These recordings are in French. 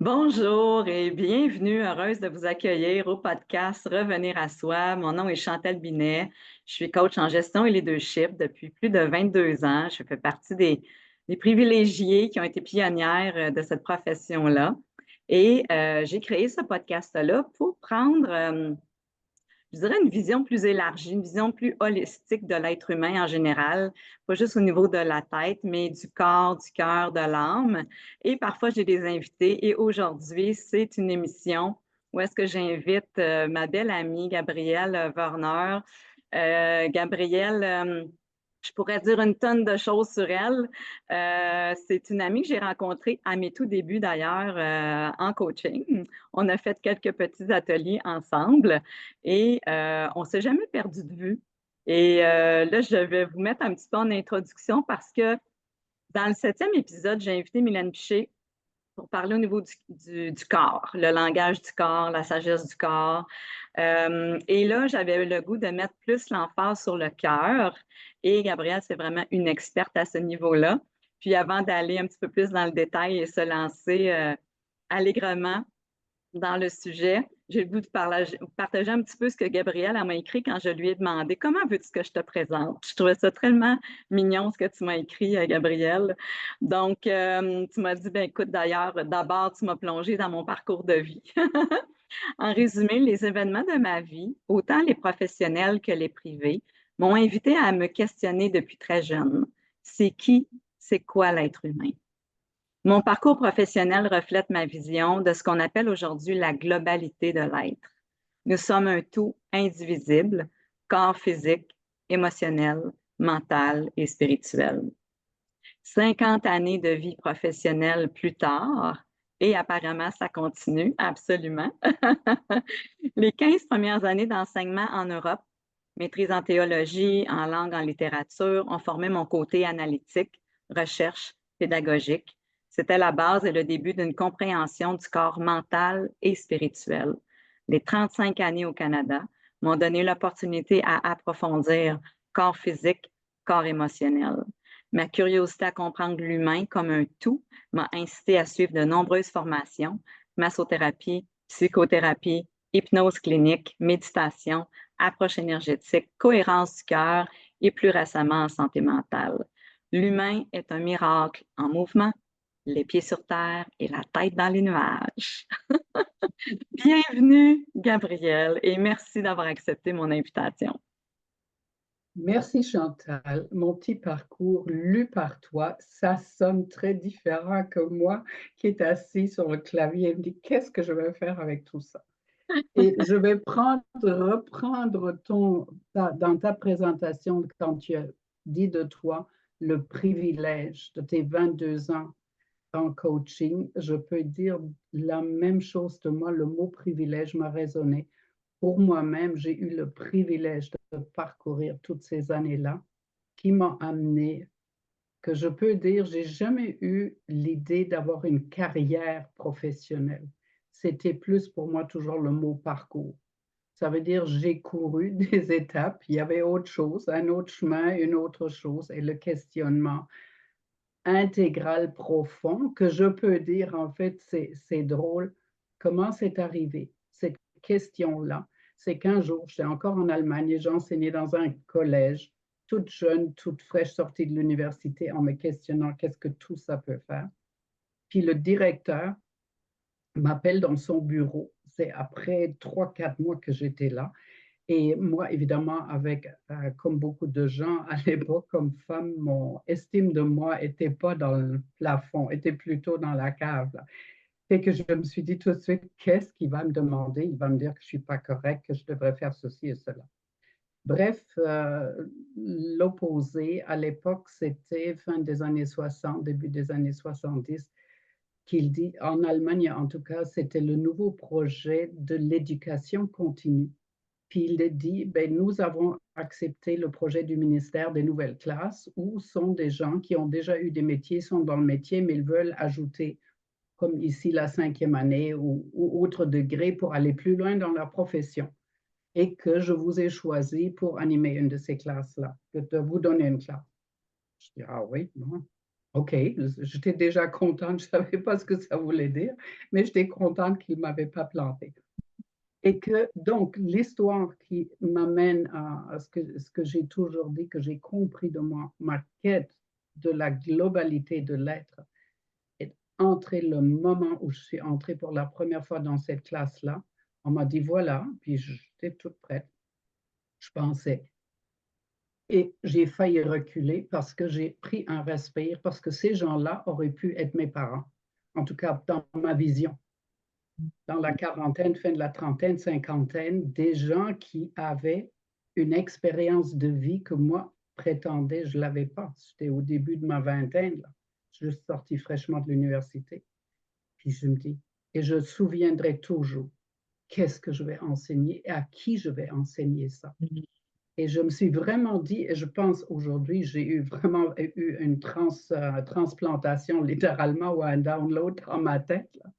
Bonjour et bienvenue, heureuse de vous accueillir au podcast Revenir à soi. Mon nom est Chantal Binet. Je suis coach en gestion et leadership depuis plus de 22 ans. Je fais partie des privilégiés qui ont été pionnières de cette profession-là. Et j'ai créé ce podcast-là pour prendre je dirais une vision plus élargie, une vision plus holistique de l'être humain en général, pas juste au niveau de la tête, mais du corps, du cœur, de l'âme. Et parfois, j'ai des invités. Et aujourd'hui, c'est une émission où est-ce que j'invite ma belle amie Gabrielle Werner. Gabrielle, je pourrais dire une tonne de choses sur elle. C'est une amie que j'ai rencontrée à mes tout débuts d'ailleurs en coaching. On a fait quelques petits ateliers ensemble. Et on ne s'est jamais perdu de vue. Et là, je vais vous mettre un petit peu en introduction parce que dans le 7e épisode, j'ai invité Mylène Piché pour parler au niveau du corps, le langage du corps, la sagesse du corps. Et là, j'avais le goût de mettre plus l'emphase sur le cœur. Et Gabrielle, c'est vraiment une experte à ce niveau-là. Puis avant d'aller un petit peu plus dans le détail et se lancer allègrement dans le sujet, j'ai le goût de partager un petit peu ce que Gabrielle m'a écrit quand je lui ai demandé comment veux-tu que je te présente. Je trouvais ça tellement mignon ce que tu m'as écrit, Gabrielle. Donc, tu m'as dit, ben écoute, d'ailleurs, d'abord, tu m'as plongé dans mon parcours de vie. En résumé, les événements de ma vie, autant les professionnels que les privés, m'ont invité à me questionner depuis très jeune. C'est qui, c'est quoi l'être humain? Mon parcours professionnel reflète ma vision de ce qu'on appelle aujourd'hui la globalité de l'être. Nous sommes un tout indivisible, corps physique, émotionnel, mental et spirituel. 50 années de vie professionnelle plus tard, et apparemment ça continue, absolument. Les 15 premières années d'enseignement en Europe, maîtrise en théologie, en langue, en littérature, ont formé mon côté analytique, recherche, pédagogique. C'était la base et le début d'une compréhension du corps mental et spirituel. Les 35 années au Canada m'ont donné l'opportunité à approfondir corps physique, corps émotionnel. Ma curiosité à comprendre l'humain comme un tout m'a incité à suivre de nombreuses formations, massothérapie, psychothérapie, hypnose clinique, méditation, approche énergétique, cohérence du cœur et plus récemment en santé mentale. L'humain est un miracle en mouvement, les pieds sur terre et la tête dans les nuages. Bienvenue, Gabrielle, et merci d'avoir accepté mon invitation. Merci Chantal. Mon petit parcours lu par toi, ça sonne très différent que moi qui est assis sur le clavier et me dit qu'est-ce que je vais faire avec tout ça? Et je vais reprendre dans ta présentation quand tu as dit de toi le privilège de tes 22 ans en coaching. Je peux dire la même chose de moi, le mot privilège m'a résonné. Pour moi-même, j'ai eu le privilège de parcourir toutes ces années-là qui m'ont amené, que je peux dire, j'ai jamais eu l'idée d'avoir une carrière professionnelle. C'était plus pour moi toujours le mot parcours. Ça veut dire j'ai couru des étapes, il y avait autre chose, un autre chemin, une autre chose, et le questionnement intégral profond que je peux dire, en fait, c'est drôle. Comment c'est arrivé, cette question-là? C'est qu'un jour, j'étais encore en Allemagne et j'enseignais dans un collège, toute jeune, toute fraîche sortie de l'université, en me questionnant qu'est-ce que tout ça peut faire. Puis le directeur m'appelle dans son bureau. C'est après 3, 4 mois que j'étais là. Et moi, évidemment, avec, comme beaucoup de gens à l'époque, comme femme, mon estime de moi n'était pas dans le plafond, était plutôt dans la cave. Là. Et que je me suis dit tout de suite, qu'est-ce qu'il va me demander? Il va me dire que je ne suis pas correcte, que je devrais faire ceci et cela. Bref, l'opposé, à l'époque, c'était fin des années 60, début des années 70, qu'il dit, en Allemagne en tout cas, c'était le nouveau projet de l'éducation continue. Puis il dit, ben, nous avons accepté le projet du ministère des nouvelles classes où sont des gens qui ont déjà eu des métiers, sont dans le métier, mais ils veulent ajouter, comme ici, la 5e année ou autre degré pour aller plus loin dans leur profession. Et que je vous ai choisi pour animer une de ces classes-là, de vous donner une classe. Je dis, ah oui, bon. OK, j'étais déjà contente, je ne savais pas ce que ça voulait dire, mais j'étais contente qu'il ne m'avait pas planté. Et que donc l'histoire qui m'amène à ce que j'ai toujours dit, que j'ai compris de moi, ma quête de la globalité de l'être, est entrée le moment où je suis entrée pour la première fois dans cette classe-là. On m'a dit: «Voilà», puis j'étais toute prête, je pensais. Et j'ai failli reculer parce que j'ai pris un respire, parce que ces gens-là auraient pu être mes parents, en tout cas dans ma vision. Dans la quarantaine, fin de la trentaine, cinquantaine, des gens qui avaient une expérience de vie que moi prétendais je ne l'avais pas. J'étais au début de ma vingtaine, là, juste sorti fraîchement de l'université. Puis je me dis, et je me souviendrai toujours, qu'est-ce que je vais enseigner et à qui je vais enseigner ça. Et je me suis vraiment dit, et je pense aujourd'hui, j'ai eu vraiment eu une transplantation littéralement ou un download dans ma tête, là,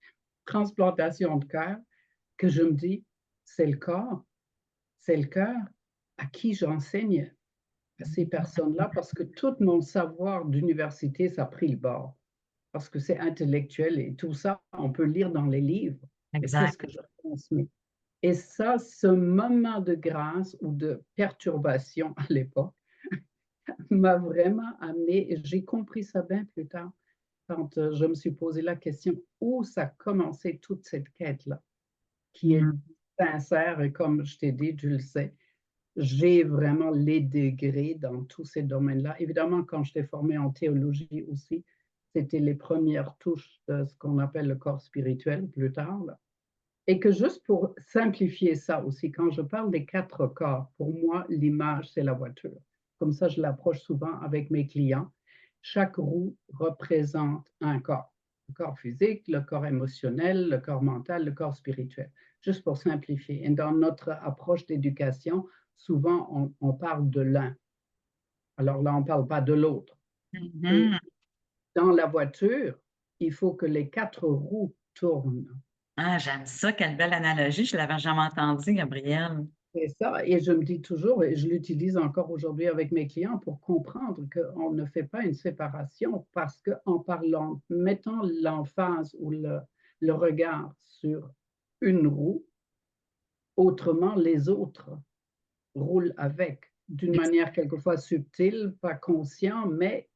transplantation de cœur, que je me dis, c'est le corps, c'est le cœur, à qui j'enseigne à ces personnes-là, parce que tout mon savoir d'université, ça a pris le bord, parce que c'est intellectuel et tout ça, on peut lire dans les livres, mais qu'est-ce Exact. que je transmets? Et ça, ce moment de grâce ou de perturbation à l'époque m'a vraiment amené, et j'ai compris ça bien plus tard, quand je me suis posé la question où ça a commencé toute cette quête-là, qui est Mm. sincère et comme je t'ai dit, tu le sais, j'ai vraiment les degrés dans tous ces domaines-là. Évidemment, quand j'étais formée en théologie aussi, c'était les premières touches de ce qu'on appelle le corps spirituel plus tard, là. Et que juste pour simplifier ça aussi, quand je parle des quatre corps, pour moi, l'image, c'est la voiture. Comme ça, je l'approche souvent avec mes clients. Chaque roue représente un corps. Le corps physique, le corps émotionnel, le corps mental, le corps spirituel. Juste pour simplifier. Et dans notre approche d'éducation, souvent, on parle de l'un. Alors là, on ne parle pas de l'autre. Et Mhm. dans la voiture, il faut que les quatre roues tournent. Ah, j'aime ça, quelle belle analogie, je ne l'avais jamais entendue, Gabrielle. C'est ça, et je me dis toujours, et je l'utilise encore aujourd'hui avec mes clients pour comprendre qu'on ne fait pas une séparation parce qu'en parlant, mettant l'emphase ou le regard sur une roue, autrement les autres roulent avec, d'une manière quelquefois subtile, pas consciente, mais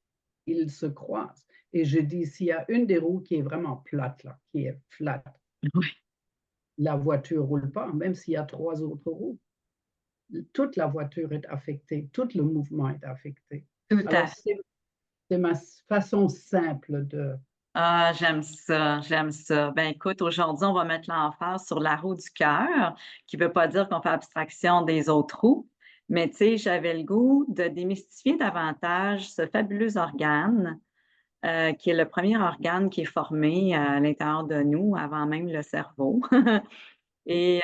ils se croisent. Et je dis, s'il y a une des roues qui est vraiment plate, là, qui est flat, Oui, la voiture ne roule pas, même s'il y a trois autres roues. Toute la voiture est affectée, tout le mouvement est affecté. tout Alors, à fait. c'est ma façon simple de... Ah, j'aime ça, j'aime ça. Ben écoute, aujourd'hui, on va mettre l'emphase sur la roue du cœur, qui ne veut pas dire qu'on fait abstraction des autres roues, mais tu sais, j'avais le goût de démystifier davantage ce fabuleux organe, qui est le premier organe qui est formé à l'intérieur de nous, avant même le cerveau. Et,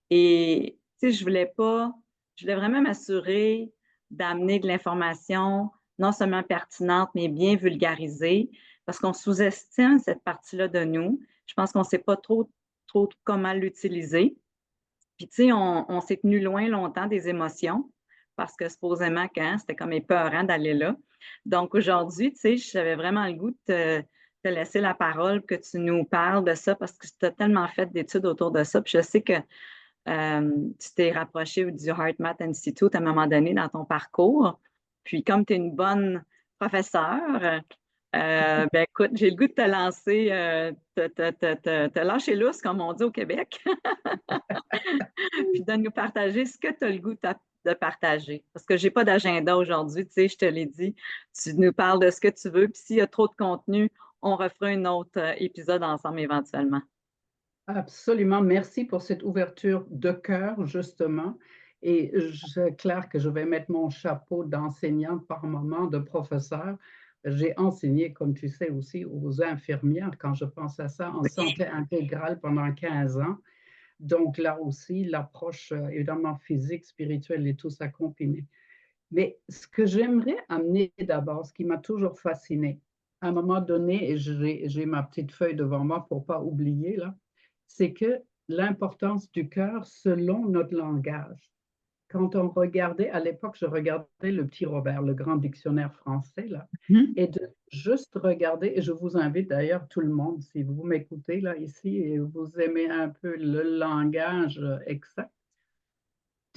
tu sais, je voulais vraiment m'assurer d'amener de l'information non seulement pertinente, mais bien vulgarisée, parce qu'on sous-estime cette partie-là de nous. Je pense qu'on ne sait pas trop comment l'utiliser. Puis, tu sais, on s'est tenu loin longtemps des émotions, parce que supposément, quand c'était comme épeurant d'aller là. Donc, aujourd'hui, tu sais, j'avais vraiment le goût de te laisser la parole, que tu nous parles de ça, parce que tu as tellement fait d'études autour de ça. Puis, je sais que tu t'es rapproché du HeartMath Institute à un moment donné dans ton parcours. Puis, comme tu es une bonne professeure, ben écoute, j'ai le goût de te lancer, te lâcher lousse, comme on dit au Québec, puis de nous partager ce que tu as le goût de partager. Parce que je n'ai pas d'agenda aujourd'hui, tu sais, je te l'ai dit. Tu nous parles de ce que tu veux, puis s'il y a trop de contenu, on refera un autre épisode ensemble éventuellement. Absolument, merci pour cette ouverture de cœur, justement. Et c'est clair que je vais mettre mon chapeau d'enseignante par moment, de professeur. J'ai enseigné, comme tu sais aussi, aux infirmières, quand je pense à ça, en santé intégrale pendant 15 ans. Donc là aussi, l'approche évidemment physique, spirituelle et tout ça combiné. Mais ce que j'aimerais amener d'abord, ce qui m'a toujours fasciné, à un moment donné, et j'ai ma petite feuille devant moi pour ne pas oublier, là, c'est que l'importance du cœur selon notre langage. quand on regardait, à l'époque, je regardais le petit Robert, le grand dictionnaire français, là, Mhm. et de juste regarder, et je vous invite d'ailleurs tout le monde, si vous m'écoutez là ici et vous aimez un peu le langage exact,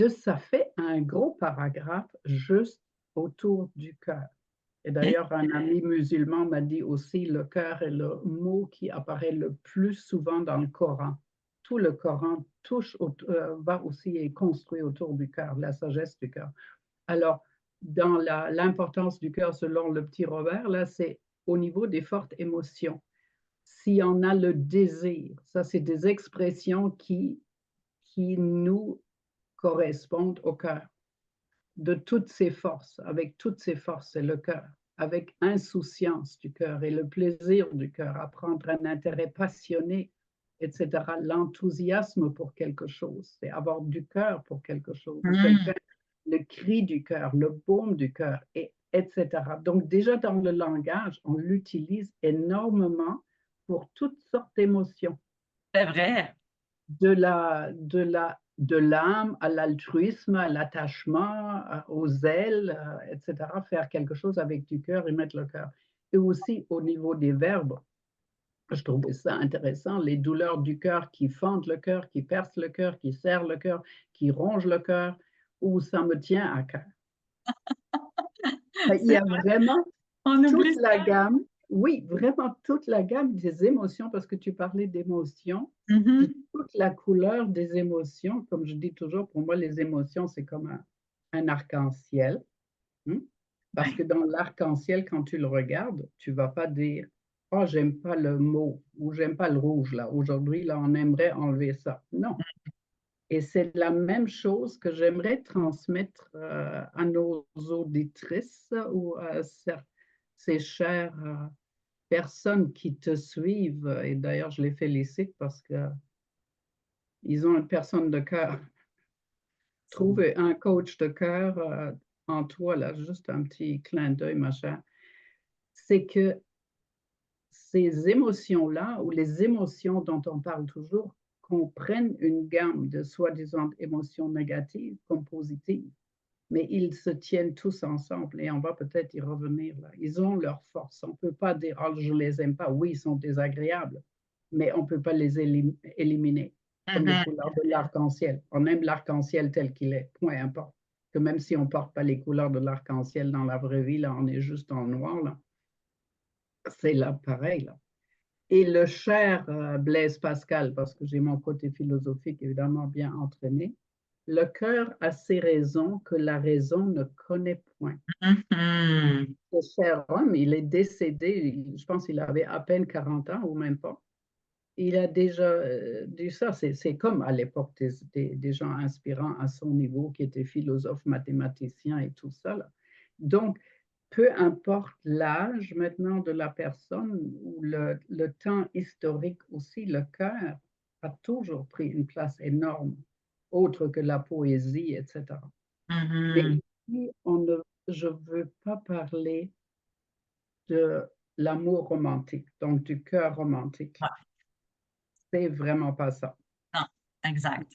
ça fait un gros paragraphe juste autour du cœur. Et OK. d'ailleurs, un ami musulman m'a dit aussi, le cœur est le mot qui apparaît le plus souvent dans le Coran. Tout le Coran va aussi et construit autour du cœur, la sagesse du cœur. Alors, dans l'importance du cœur selon le petit Robert, là, c'est au niveau des fortes émotions. Si on a le désir, ça, c'est des expressions qui nous correspondent au cœur de toutes ses forces, avec toutes ses forces, c'est le cœur, avec insouciance du cœur et le plaisir du cœur, apprendre un intérêt passionné, etc. L'enthousiasme pour quelque chose, c'est avoir du cœur pour quelque chose, ou quelqu'un, le cri du cœur, le baume du cœur, etc. Donc déjà dans le langage, on l'utilise énormément pour toutes sortes d'émotions C'est vrai. de l'âme à l'altruisme, à l'attachement, aux ailes, etc. Faire quelque chose avec du cœur et mettre le cœur. Et aussi au niveau des verbes, je trouvais ça intéressant, les douleurs du cœur qui fendent le cœur, qui percent le cœur, qui serrent le cœur, qui rongent le cœur, où ça me tient à cœur. Il y C'est a vraiment On toute oublie la ça. gamme, oui, vraiment toute la gamme des émotions, parce que tu parlais d'émotions, puis Mhm. toute la couleur des émotions, comme je dis toujours, pour moi, les émotions, c'est comme un arc-en-ciel. Hein. Parce que Ouais. dans l'arc-en-ciel, quand tu le regardes, tu ne vas pas dire, oh, j'aime pas le mot, ou j'aime pas le rouge, là. Aujourd'hui, là, on aimerait enlever ça. Non. Et c'est la même chose que j'aimerais transmettre à nos auditrices ou à ces chères personnes qui te suivent. Et d'ailleurs, je les félicite parce qu'ils ont une personne de cœur. Trouver un coach de cœur en toi, là, juste un petit clin d'œil, ma chère, c'est que ces émotions-là, ou les émotions dont on parle toujours, comprennent une gamme de soi-disant émotions négatives comme positives. Mais ils se tiennent tous ensemble et on va peut-être y revenir là. Ils ont leur force. On ne peut pas dire, oh, je ne les aime pas. Oui, ils sont désagréables, mais on ne peut pas les éliminer, comme les Mhm. couleurs de l'arc-en-ciel. On aime l'arc-en-ciel tel qu'il est, point importe. Que même si on ne porte pas les couleurs de l'arc-en-ciel dans la vraie vie, là, on est juste en noir, là. C'est là pareil, là. Et le cher Blaise Pascal, parce que j'ai mon côté philosophique évidemment bien entraîné, le cœur a ses raisons que la raison ne connaît point. Mhm. Ce cher homme, il est décédé, je pense qu'il avait à peine 40 ans ou même pas. Il a déjà dit ça, c'est comme à l'époque des gens inspirants à son niveau qui étaient philosophes, mathématiciens et tout ça, là. Donc, peu importe l'âge maintenant de la personne ou le temps historique aussi, le cœur a toujours pris une place énorme, autre que la poésie, etc. Mais Mhm. ici, je ne veux pas parler de l'amour romantique, donc du cœur romantique. Ouais. C'est vraiment pas ça. Non, exact.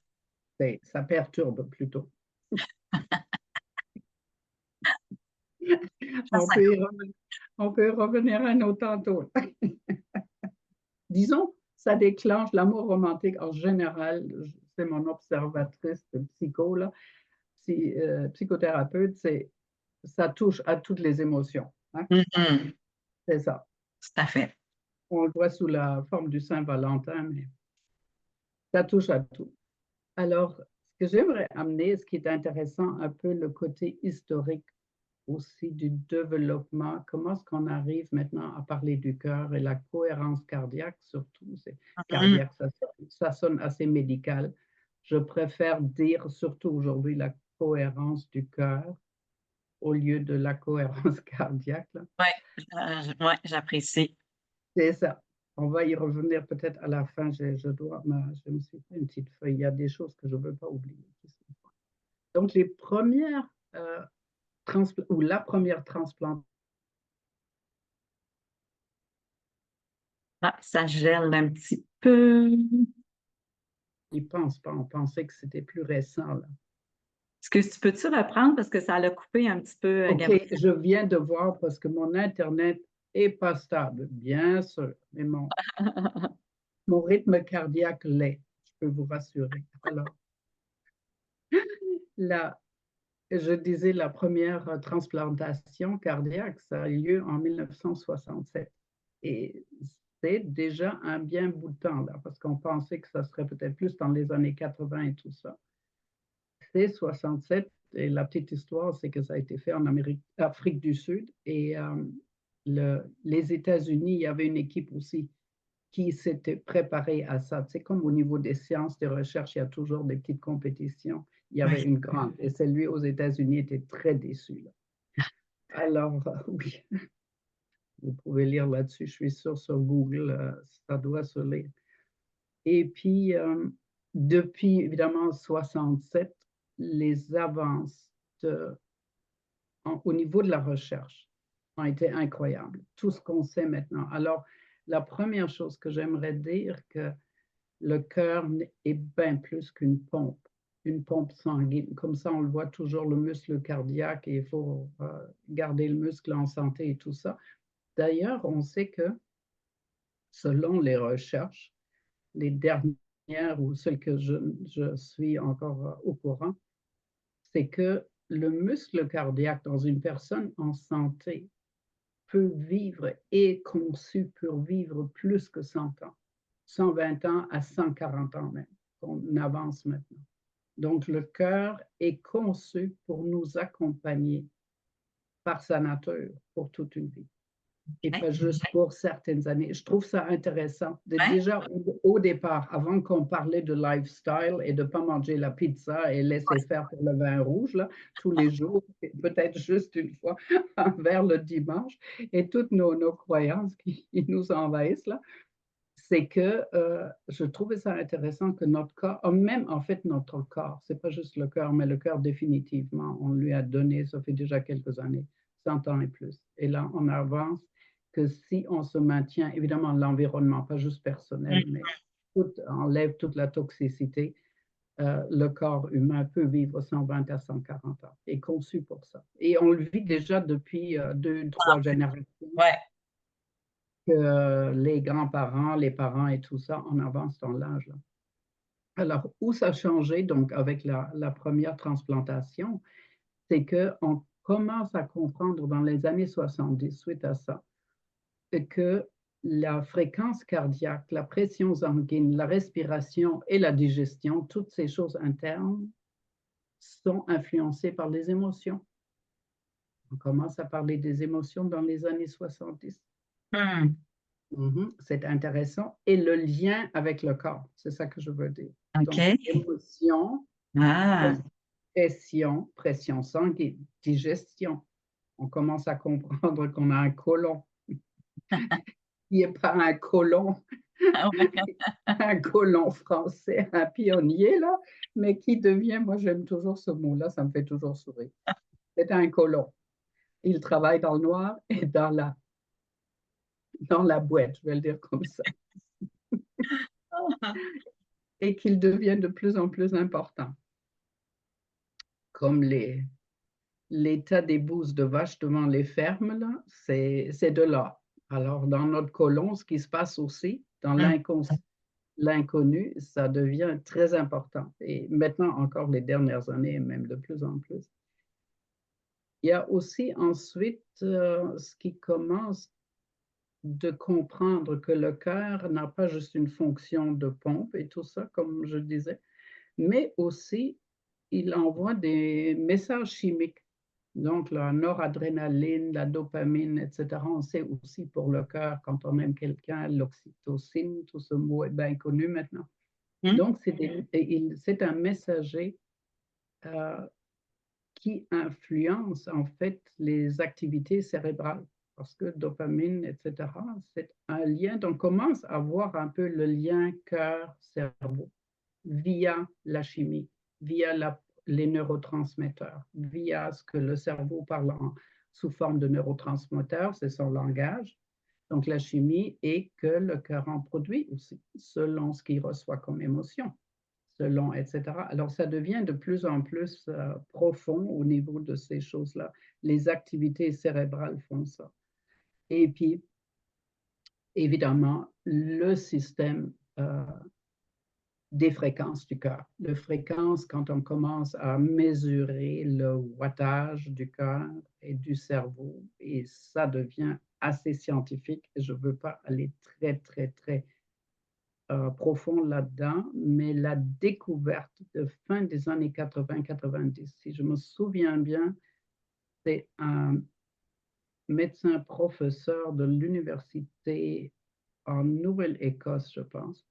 Ça perturbe plutôt. Ça, On ça peut y revenir, on peut y revenir un autre tantôt. Disons, ça déclenche l'amour romantique en général. C'est mon observatrice de psycho, là, psychothérapeute, ça touche à toutes les émotions. Hein. Mhm. C'est ça. Tout à fait. On le voit sous la forme du Saint-Valentin, mais ça touche à tout. Alors, ce que j'aimerais amener, ce qui est intéressant, un peu le côté historique aussi du développement, comment est-ce qu'on arrive maintenant à parler du cœur et la cohérence cardiaque surtout. C'est Mhm. cardiaque, ça sonne assez médical. Je préfère dire surtout aujourd'hui la cohérence du cœur au lieu de la cohérence cardiaque, là. Ouais, ouais, j'apprécie. C'est ça. On va y revenir peut-être à la fin. Je me suis fait une petite feuille. Il y a des choses que je ne veux pas oublier. Donc, les premières ou la première transplantation, Ah, ça gèle un petit peu. ils ne pensent pas. On pensait que c'était plus récent, là. Excuse, peux-tu reprendre parce que ça l'a coupé un petit peu, OK, Gabriel? je viens de voir parce que mon Internet est pas stable, bien sûr, mais mon rythme cardiaque l'est, je peux vous rassurer. Alors, là, je disais la première transplantation cardiaque, ça a eu lieu en 1967. Et c'est déjà un bien bout de temps, là, parce qu'on pensait que ça serait peut-être plus dans les années 80 et tout ça. C'est 67, et la petite histoire, c'est que ça a été fait en Afrique du Sud, et les États-Unis, il y avait une équipe aussi qui s'était préparée à ça. C'est comme au niveau des sciences, des recherches, il y a toujours des petites compétitions. Il y avait Oui. une grande, et celui aux États-Unis était très déçu, là. Alors, oui, vous pouvez lire là-dessus, je suis sûre, sur Google, ça doit se lire. Et puis, depuis évidemment 67, les avances au niveau de la recherche ont été incroyables. Tout ce qu'on sait maintenant. Alors, la première chose que j'aimerais dire, que le cœur est bien plus qu'une pompe, une pompe sanguine. Comme ça, on le voit toujours, le muscle cardiaque, et il faut garder le muscle en santé et tout ça. D'ailleurs, on sait que selon les recherches, les dernières ou celles que je suis encore au courant, c'est que le muscle cardiaque dans une personne en santé peut vivre, est conçu pour vivre plus que 100 ans, 120 ans à 140 ans même. On avance maintenant. Donc, le cœur est conçu pour nous accompagner par sa nature pour toute une vie, et OK. pas juste pour certaines années. Je trouve ça intéressant. Ouais. Déjà, au départ, avant qu'on parlait de lifestyle et de ne pas manger la pizza et laisser faire pour le vin rouge, là, tous les jours, peut-être juste une fois vers le dimanche, et toutes nos croyances qui nous envahissent, là, c'est que je trouvais ça intéressant que notre corps, même en fait notre corps, c'est pas juste le cœur, mais le cœur définitivement, on lui a donné, ça fait déjà quelques années, 100 ans et plus. Et là, on avance que si on se maintient, évidemment, l'environnement, pas juste personnel, mais enlève toute la toxicité, le corps humain peut vivre 120 à 140 ans, est conçu pour ça. Et on le vit déjà depuis 2, 3 générations, Ouais. que les grands-parents, les parents et tout ça, on avance dans l'âge, là. Alors, où ça a changé, donc, avec la première transplantation, c'est qu'on commence à comprendre dans les années 70, suite à ça, que la fréquence cardiaque, la pression sanguine, la respiration et la digestion, toutes ces choses internes, sont influencées par les émotions. On commence à parler des émotions dans les années 70. Hmm. C'est intéressant. Et le lien avec le corps, c'est ça que je veux dire. Donc, OK. émotion, Ah. pression sanguine, digestion. On commence à comprendre qu'on a un côlon. Il n'est pas un colon, Ah ouais. un colon français, un pionnier, là, mais qui devient, moi j'aime toujours ce mot-là, ça me fait toujours sourire. C'est un colon. Il travaille dans le noir et dans la boîte, je vais le dire comme ça, et qu'il devient de plus en plus important, comme l'état des bouses de vache devant les fermes, là, c'est de là. Alors, dans notre côlon, ce qui se passe aussi, dans Hmm. l'inconnu, ça devient très important. Et maintenant, encore les dernières années, même de plus en plus. Il y a aussi ensuite ce qui commence de comprendre que le cœur n'a pas juste une fonction de pompe et tout ça, comme je disais, mais aussi il envoie des messages chimiques. Donc, la noradrénaline, la dopamine, etc. On sait aussi pour le cœur, quand on aime quelqu'un, l'oxytocine, tout ce mot est bien connu maintenant. Hmm. Donc, c'est un messager euh, qui influence en fait les activités cérébrales. Parce que dopamine, etc., c'est un lien. Donc, on commence à voir un peu le lien cœur-cerveau via la chimie, via les neurotransmetteurs, via ce que le cerveau parle sous forme de neurotransmetteurs, c'est son langage. Donc la chimie, et que le cœur en produit aussi, selon ce qu'il reçoit comme émotion, selon, etc. Alors, ça devient de plus en plus profond au niveau de ces choses-là. Les activités cérébrales font ça. Et puis, évidemment, le système des fréquences du cœur. Les fréquences, quand on commence à mesurer le wattage du cœur et du cerveau, et ça devient assez scientifique. Je ne veux pas aller très, très, très profond là-dedans, mais la découverte de fin des années 80-90, si je me souviens bien, c'est un médecin professeur de l'université en Nouvelle-Écosse, je pense,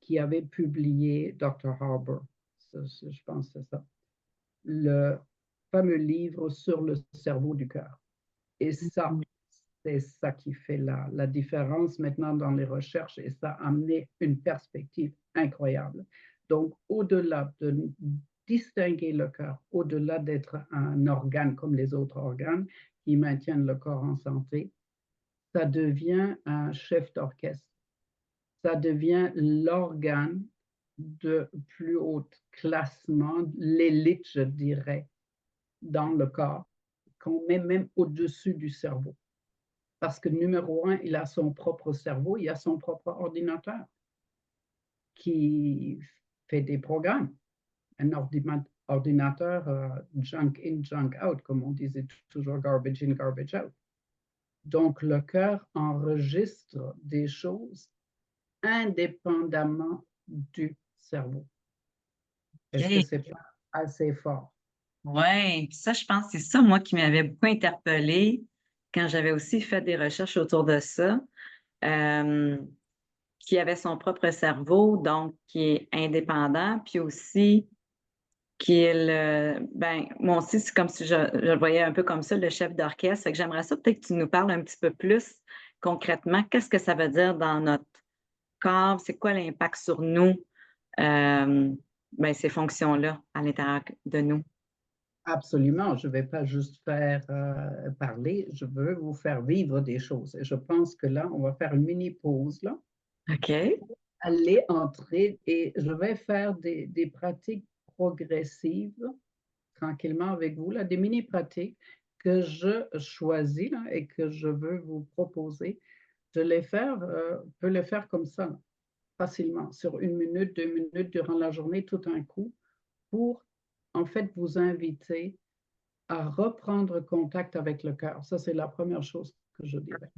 qui avait publié Dr. Harbour, je pense que c'est ça, le fameux livre sur le cerveau du cœur. Et ça, c'est ça qui fait la différence maintenant dans les recherches et ça a amené une perspective incroyable. Donc, au-delà de distinguer le cœur, au-delà d'être un organe comme les autres organes qui maintiennent le corps en santé, ça devient un chef d'orchestre. Ça devient l'organe de plus haut classement, l'élite, je dirais, dans le corps, qu'on met même au-dessus du cerveau. Parce que numéro un, il a son propre cerveau, il a son propre ordinateur qui fait des programmes. Un ordinateur junk in, junk out, comme on disait toujours, garbage in, garbage out. Donc, le cœur enregistre des choses indépendamment du cerveau. Est-ce que OK. c'est pas assez fort? Oui, ça, je pense que c'est ça, moi, qui m'avait beaucoup interpellée quand j'avais aussi fait des recherches autour de ça, qui avait son propre cerveau, donc qui est indépendant, puis aussi qui est ben, moi aussi, c'est comme si je le voyais un peu comme ça, le chef d'orchestre. Fait que j'aimerais ça peut-être que tu nous parles un petit peu plus concrètement, qu'est-ce que ça veut dire dans notre corps? C'est quoi l'impact sur nous, ben, ces fonctions-là à l'intérieur de nous? Absolument, je ne vais pas juste faire parler, je veux vous faire vivre des choses. Et je pense que là, on va faire une mini pause là, OK. aller entrer et je vais faire des pratiques progressives tranquillement avec vous, là, des mini pratiques que je choisis là, et que je veux vous proposer. Je peux les faire comme ça, là, facilement, sur 1 minute, 2 minutes durant la journée, tout un coup, pour en fait vous inviter à reprendre contact avec le cœur. Ça, c'est la première chose que je dirais.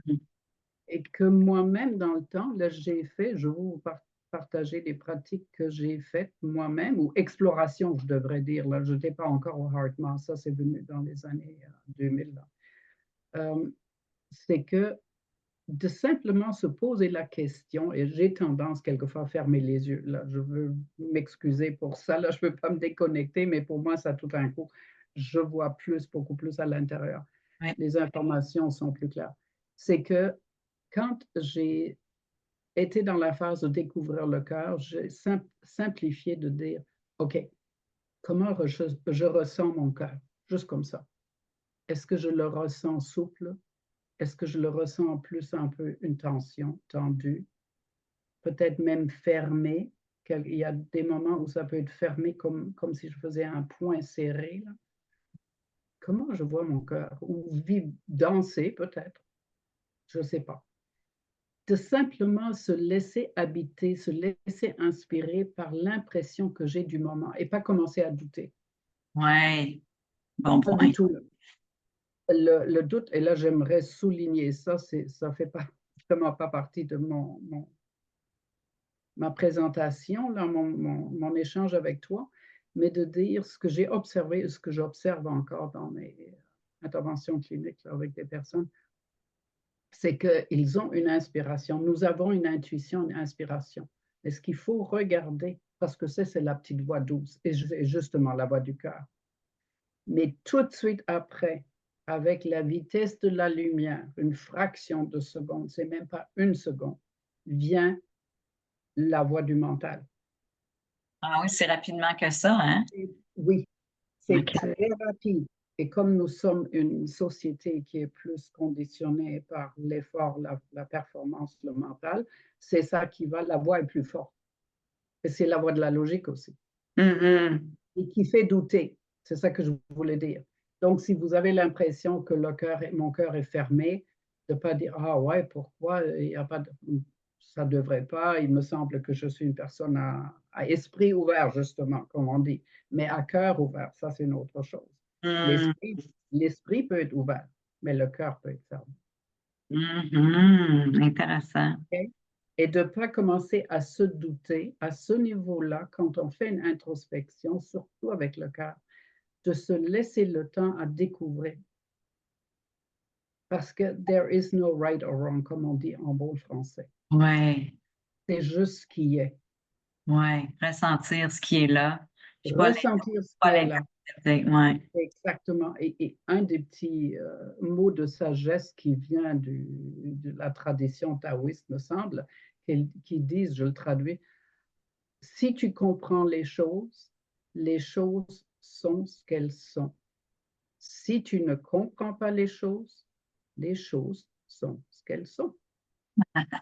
Et que moi-même, dans le temps, là, j'ai fait, je vais vous partager des pratiques que j'ai faites moi-même, ou exploration, je devrais dire. Là, je n'étais pas encore au HeartMath, ça, c'est venu dans les années 2000. Là. C'est que de simplement se poser la question, et j'ai tendance quelquefois à fermer les yeux. Là, je veux m'excuser pour ça. Là, je ne peux pas me déconnecter, mais pour moi, ça tout un coup, je vois plus, beaucoup plus à l'intérieur. Ouais. Les informations sont plus claires. C'est que quand j'ai été dans la phase de découvrir le cœur, j'ai simplifié de dire, OK, comment je ressens mon cœur? Juste comme ça. Est-ce que je le ressens souple? Est-ce que je le ressens plus un peu une tension tendue? Peut-être même fermé. Il y a des moments où ça peut être fermé comme si je faisais un point serré. Là. Comment je vois mon cœur? Ou danser peut-être, je ne sais pas. De simplement se laisser habiter, se laisser inspirer par l'impression que j'ai du moment et pas commencer à douter. Ouais, bon Pas du point. tout. Le doute, et là j'aimerais souligner ça, ça fait pas, vraiment pas partie de ma présentation, là, mon échange avec toi, mais de dire ce que j'ai observé, ce que j'observe encore dans mes interventions cliniques là, avec des personnes, c'est qu'ils ont une inspiration. Nous avons une intuition, une inspiration. Mais ce qu'il faut regarder, parce que c'est la petite voix douce, et justement la voix du cœur. Mais tout de suite après, avec la vitesse de la lumière, une fraction de seconde, c'est même pas une seconde, vient la voix du mental. Ah oui, c'est rapidement que ça, hein? Oui, c'est OK. très rapide. Et comme nous sommes une société qui est plus conditionnée par l'effort, la performance, le mental, c'est ça qui va, la voix est plus forte. Et c'est la voie de la logique aussi. Mhm. Et qui fait douter. C'est ça que je voulais dire. Donc, si vous avez l'impression que mon cœur est fermé, de ne pas dire, ah ouais, pourquoi il y a pas de, ça ne devrait pas, il me semble que je suis une personne à esprit ouvert, justement, comme on dit, mais à cœur ouvert, ça c'est une autre chose. Mhm. L'esprit peut être ouvert, mais le cœur peut être fermé. Mhm. Intéressant. Okay? Et de ne pas commencer à se douter à ce niveau-là, quand on fait une introspection, surtout avec le cœur, de se laisser le temps à découvrir. Parce que there is no right or wrong, comme on dit en bon français. Ouais, C'est juste ce qui est. ouais. Ressentir ce qui est là, puis Ressentir ce qui pas est là. l'interpréter. Ouais. Exactement. Et un des petits mots de sagesse qui vient de la tradition taoïste, me semble, qui disent, je le traduis, si tu comprends les choses sont ce qu'elles sont. Si tu ne comprends pas les choses sont ce qu'elles sont.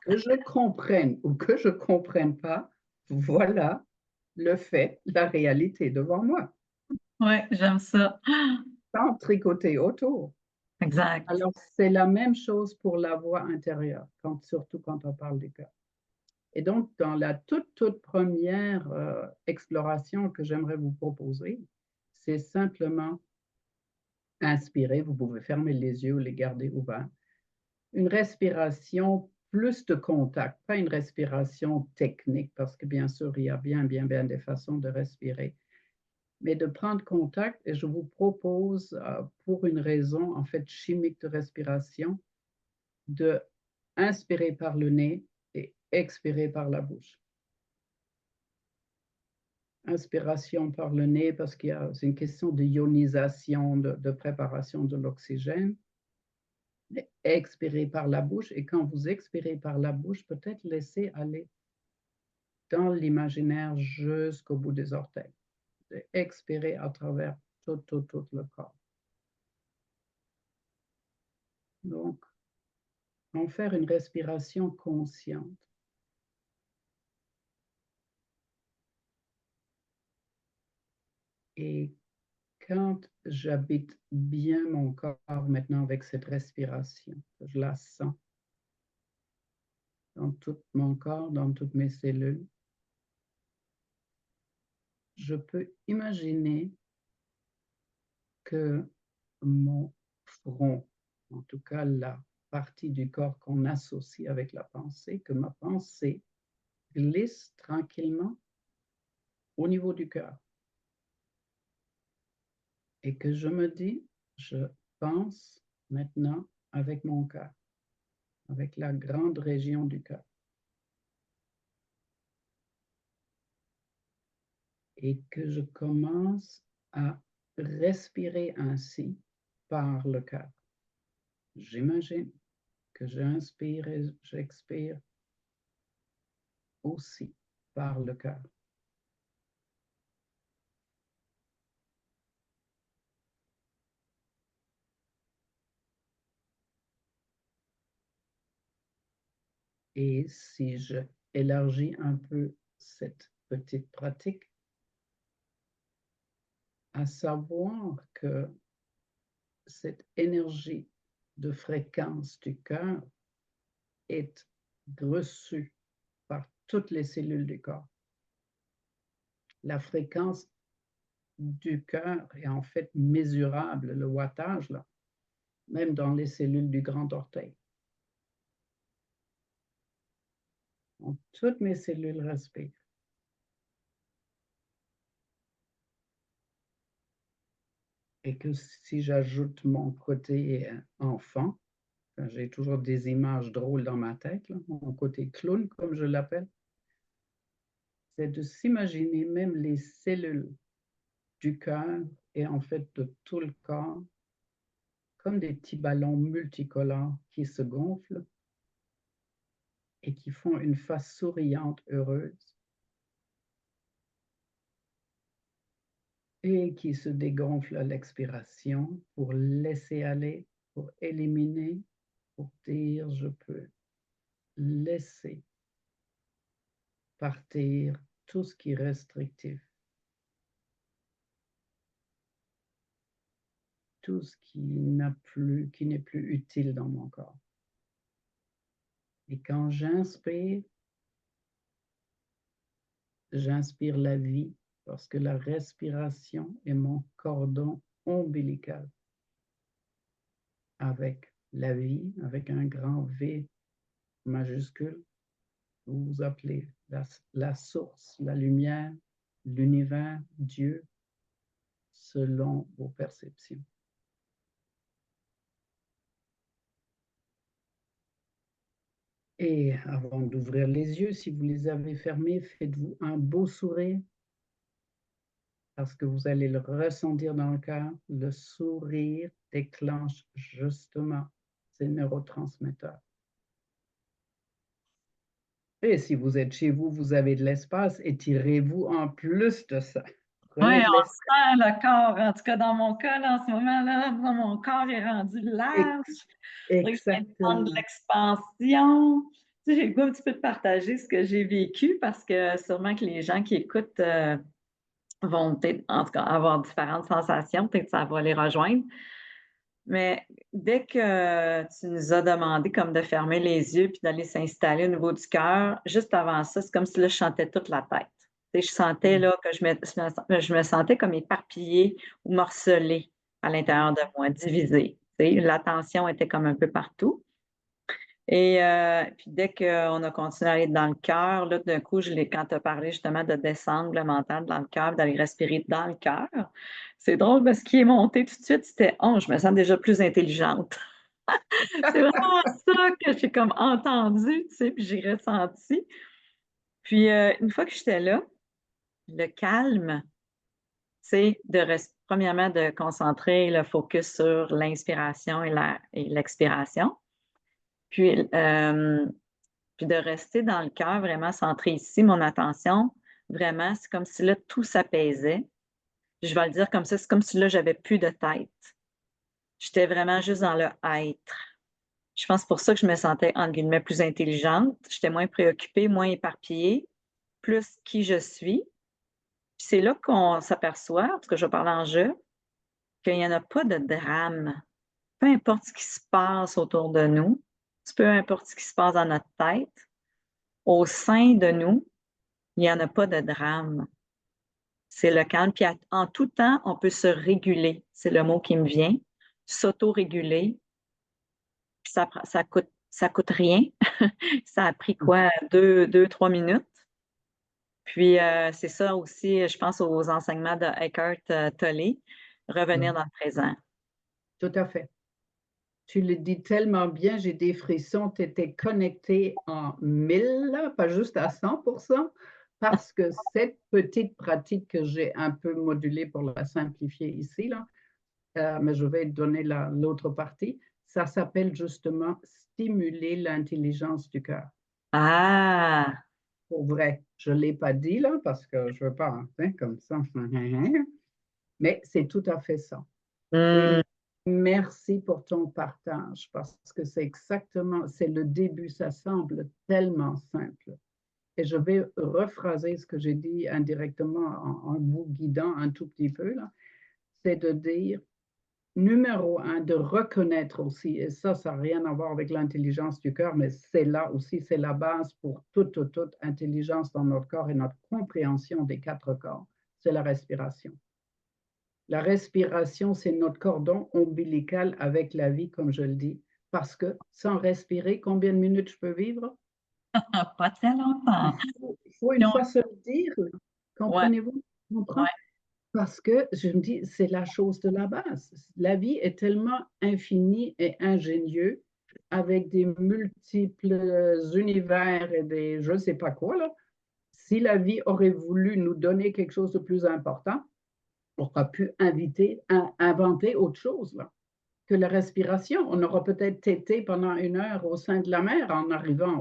Que je comprenne ou que je ne comprenne pas, voilà le fait, la réalité devant moi, Ouais, j'aime ça. sans tricoter autour. Exact. Alors, c'est la même chose pour la voix intérieure, surtout quand on parle du cœur. Et donc, dans la toute première exploration que j'aimerais vous proposer, c'est simplement inspirer. Vous pouvez fermer les yeux ou les garder ouverts. Une respiration plus de contact, pas une respiration technique, parce que bien sûr, il y a bien des façons de respirer, mais de prendre contact. Et je vous propose, pour une raison en fait chimique de respiration, de inspirer par le nez et expirer par la bouche. Inspiration par le nez parce qu'il y a, c'est une question de ionisation, de préparation de l'oxygène. Expirez par la bouche, et quand vous expirez par la bouche, peut-être laissez aller dans l'imaginaire jusqu'au bout des orteils. Expirer à travers tout le corps. Donc, en faire une respiration consciente. Et quand j'habite bien mon corps maintenant avec cette respiration, je la sens dans tout mon corps, dans toutes mes cellules, je peux imaginer que mon front, en tout cas la partie du corps qu'on associe avec la pensée, que ma pensée glisse tranquillement au niveau du cœur. Et que je me dis, je pense maintenant avec mon cœur, avec la grande région du cœur. Et que je commence à respirer ainsi par le cœur. J'imagine que j'inspire et j'expire aussi par le cœur. Et si je élargis un peu cette petite pratique, à savoir que cette énergie de fréquence du cœur est reçue par toutes les cellules du corps. La fréquence du cœur est en fait mesurable, le wattage, là, même dans les cellules du grand orteil. Donc, toutes mes cellules respirent. Et que si j'ajoute mon côté enfant, j'ai toujours des images drôles dans ma tête, là, mon côté clown, comme je l'appelle, c'est de s'imaginer même les cellules du cœur et en fait de tout le corps comme des petits ballons multicolores qui se gonflent et qui font une face souriante, heureuse, et qui se dégonflent à l'expiration pour laisser aller, pour éliminer, pour dire je peux laisser partir tout ce qui est restrictif, tout ce qui n'est plus utile dans mon corps. Et quand j'inspire la vie parce que la respiration est mon cordon ombilical avec la vie, avec un grand V majuscule. Vous appelez la source, la lumière, l'univers, Dieu, selon vos perceptions. Et avant d'ouvrir les yeux, si vous les avez fermés, faites-vous un beau sourire parce que vous allez le ressentir dans le cœur. Le sourire déclenche justement ces neurotransmetteurs. Et si vous êtes chez vous, vous avez de l'espace, étirez-vous en plus de ça. Oui, Prenez de on l'espace. sent le corps. En tout cas, dans mon cas, là, en ce moment-là, mon corps est rendu large. Je viens de prendre de Exactement. l'expansion. Tu sais, j'ai le goût un petit peu de partager ce que j'ai vécu parce que sûrement que les gens qui écoutent vont peut-être, en tout cas, avoir différentes sensations. Peut-être que ça va les rejoindre. Mais dès que tu nous as demandé comme de fermer les yeux puis d'aller s'installer au niveau du cœur, juste avant ça, c'est comme si là, je chantais toute la tête. Tu sais, je sentais là que je me sentais comme éparpillée ou morcelée à l'intérieur de moi, divisée. Tu sais, l'attention était comme un peu partout. Et puis dès qu'on a continué à aller dans le cœur, là, d'un coup, quand tu as parlé justement de descendre le mental dans le cœur, d'aller respirer dans le cœur, c'est drôle parce qu'il est monté tout de suite, c'était oh, je me sens déjà plus intelligente. C'est vraiment ça que j'ai comme entendu, tu sais, puis j'ai ressenti. Puis une fois que j'étais là, le calme, c'est premièrement de concentrer le focus sur l'inspiration et l'expiration. Puis puis de rester dans le cœur, vraiment centré ici, mon attention, vraiment, c'est comme si là, tout s'apaisait. Je vais le dire comme ça, c'est comme si là, j'avais plus de tête. J'étais vraiment juste dans le être. Je pense pour ça que je me sentais, entre guillemets, plus intelligente. J'étais moins préoccupée, moins éparpillée, plus qui je suis. Puis c'est là qu'on s'aperçoit, parce que je vais parler en jeu, qu'il n'y en a pas de drame. Peu importe ce qui se passe autour de nous, peu importe ce qui se passe dans notre tête, au sein de nous, il n'y en a pas de drame. C'est le calme. Puis en tout temps, on peut se réguler. C'est le mot qui me vient. S'auto-réguler. Ça coûte rien. Ça a pris quoi? 3 minutes. Puis c'est ça aussi, je pense aux enseignements de Eckhart Tolle, revenir dans le présent. Tout à fait. Tu le dis tellement bien, j'ai des frissons. Tu étais connecté en 1000, là, pas juste à 100%, parce que cette petite pratique que j'ai un peu modulée pour la simplifier ici, là, mais je vais donner l'autre partie, ça s'appelle justement stimuler l'intelligence du cœur. Ah! Pour vrai, je ne l'ai pas dit là, parce que je ne veux pas, hein, comme ça, mais c'est tout à fait ça. Et Hmm. merci pour ton partage, parce que c'est exactement, c'est le début, ça semble tellement simple. Et je vais rephraser ce que j'ai dit indirectement en vous guidant un tout petit peu, là. C'est de dire, numéro un, de reconnaître aussi, et ça n'a rien à voir avec l'intelligence du cœur, mais c'est là aussi, c'est la base pour toute intelligence dans notre corps et notre compréhension des 4 corps, c'est la respiration. La respiration, c'est notre cordon ombilical avec la vie, comme je le dis, parce que sans respirer, combien de minutes je peux vivre? Pas très longtemps. Il faut une fois se le dire, Ouais, comprenez-vous? ouais. Parce que je me dis, c'est la chose de la base. La vie est tellement infinie et ingénieuse, avec des multiples univers et des je ne sais pas quoi, là. Si la vie aurait voulu nous donner quelque chose de plus important, on aurait pu inventer autre chose, là, que la respiration. On aura peut-être tété pendant 1 heure au sein de la mer en arrivant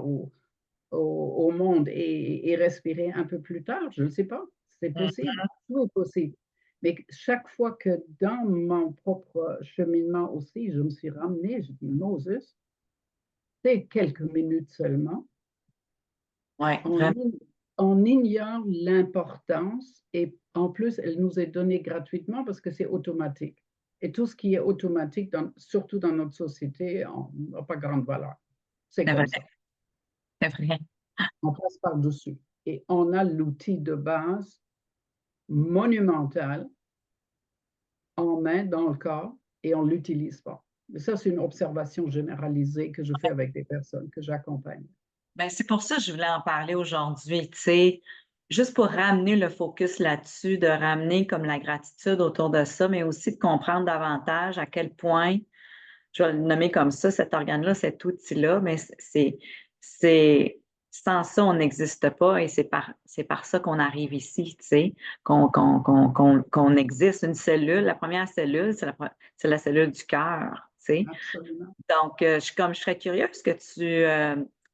au monde et respirer un peu plus tard. Je ne sais pas. C'est possible. Tout est possible. Mais chaque fois que dans mon propre cheminement aussi, je me suis ramenée, je dis, Moses, c'est quelques minutes seulement. Ouais, En vraiment. on ignore l'importance et en plus, elle nous est donnée gratuitement parce que c'est automatique. Et tout ce qui est automatique, surtout dans notre société, n'a pas grande valeur. C'est C'est vrai, comme ça. c'est vrai. On passe par-dessus. Et on a l'outil de base monumental en main dans le corps et on ne l'utilise pas. Mais ça, c'est une observation généralisée que je fais avec des personnes que j'accompagne. Ben, c'est pour ça que je voulais en parler aujourd'hui, tu sais, juste pour ramener le focus là-dessus, de ramener comme la gratitude autour de ça, mais aussi de comprendre davantage à quel point, je vais le nommer comme ça, cet organe-là, cet outil-là, mais c'est, sans ça, on n'existe pas et c'est par ça qu'on arrive ici, tu sais, qu'on existe. Une cellule, la première cellule, c'est la cellule du cœur, tu sais. Absolument. Donc, je serais curieuse que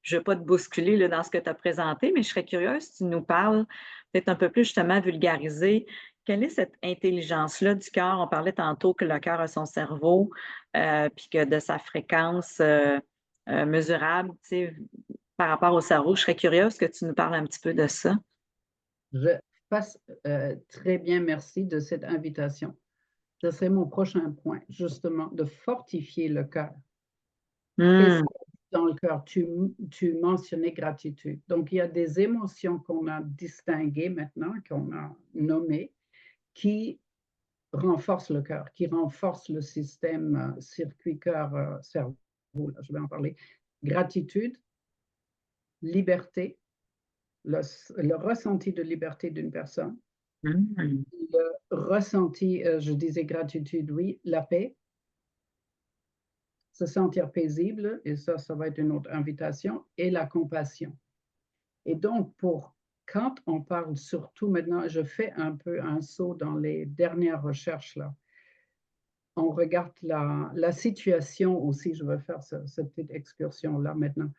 je ne veux pas te bousculer là, dans ce que tu as présenté, mais je serais curieuse que tu nous parles peut-être un peu plus justement vulgariser. Quelle est cette intelligence-là du cœur? On parlait tantôt que le cœur a son cerveau, puis que de sa fréquence mesurable, tu sais, par rapport au cerveau. Je serais curieuse que tu nous parles un petit peu de ça. Je passe très bien, merci de cette invitation. Ce serait mon prochain point, justement, de fortifier le cœur. Qu'est-ce Hmm. qu'il y a dans le cœur? Tu mentionnais gratitude. Donc, il y a des émotions qu'on a distinguées maintenant, qu'on a nommées, qui renforcent le cœur, qui renforcent le système circuit cœur-cerveau. Je vais en parler. Gratitude, liberté, le ressenti de liberté d'une personne, Hmm. le ressenti, je disais gratitude, oui, la paix, se sentir paisible, et ça va être une autre invitation, et la compassion. Et donc, quand on parle surtout maintenant, je fais un peu un saut dans les dernières recherches là. On regarde la situation aussi, je vais faire cette petite excursion là maintenant,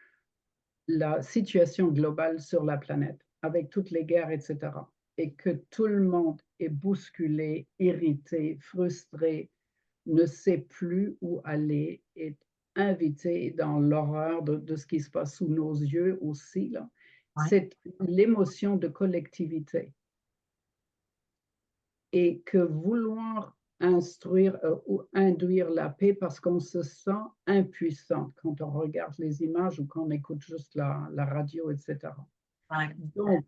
la situation globale sur la planète, avec toutes les guerres, etc. Et que tout le monde est bousculé, irrité, frustré, ne sait plus où aller, est invité dans l'horreur de ce qui se passe sous nos yeux aussi, là. Ouais. C'est l'émotion de collectivité. Et que vouloir instruire ou induire la paix parce qu'on se sent impuissant quand on regarde les images ou qu'on écoute juste la radio, etc. Ouais. Donc,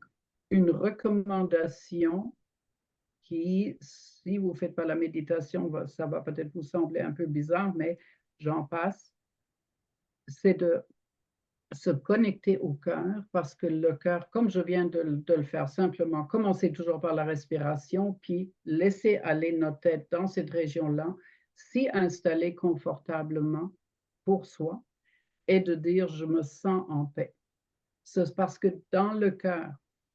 une recommandation qui, si vous ne faites pas la méditation, ça va peut-être vous sembler un peu bizarre, mais j'en passe, c'est de se connecter au cœur parce que le cœur, comme je viens de le faire simplement, commencer toujours par la respiration, puis laisser aller notre tête dans cette région-là, s'y installer confortablement pour soi et de dire je me sens en paix. C'est parce que dans le cœur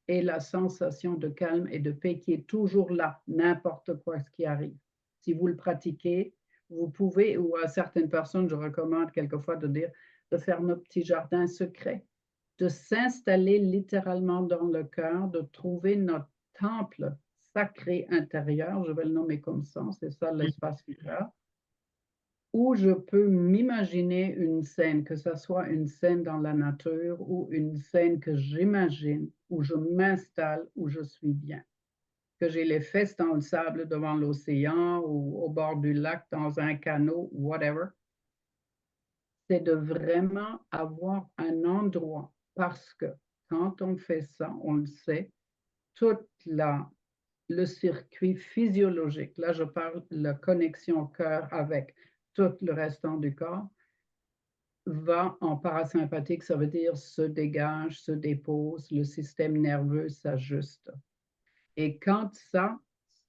est la sensation de calme et de paix qui est toujours là, n'importe quoi ce qui arrive. Si vous le pratiquez, vous pouvez, ou à certaines personnes, je recommande quelquefois de dire, de faire nos petits jardins secrets, de s'installer littéralement dans le cœur, de trouver notre temple sacré intérieur, je vais le nommer comme ça, c'est ça l'espace du cœur, où je peux m'imaginer une scène, que ce soit une scène dans la nature ou une scène que j'imagine, où je m'installe, où je suis bien. Que j'ai les fesses dans le sable devant l'océan ou au bord du lac dans un canot, whatever. C'est de vraiment avoir un endroit parce que quand on fait ça, on le sait, toute le circuit physiologique, là je parle de la connexion cœur avec tout le restant du corps, va en parasympathique, ça veut dire se dégage, se dépose, le système nerveux s'ajuste. Et quand ça,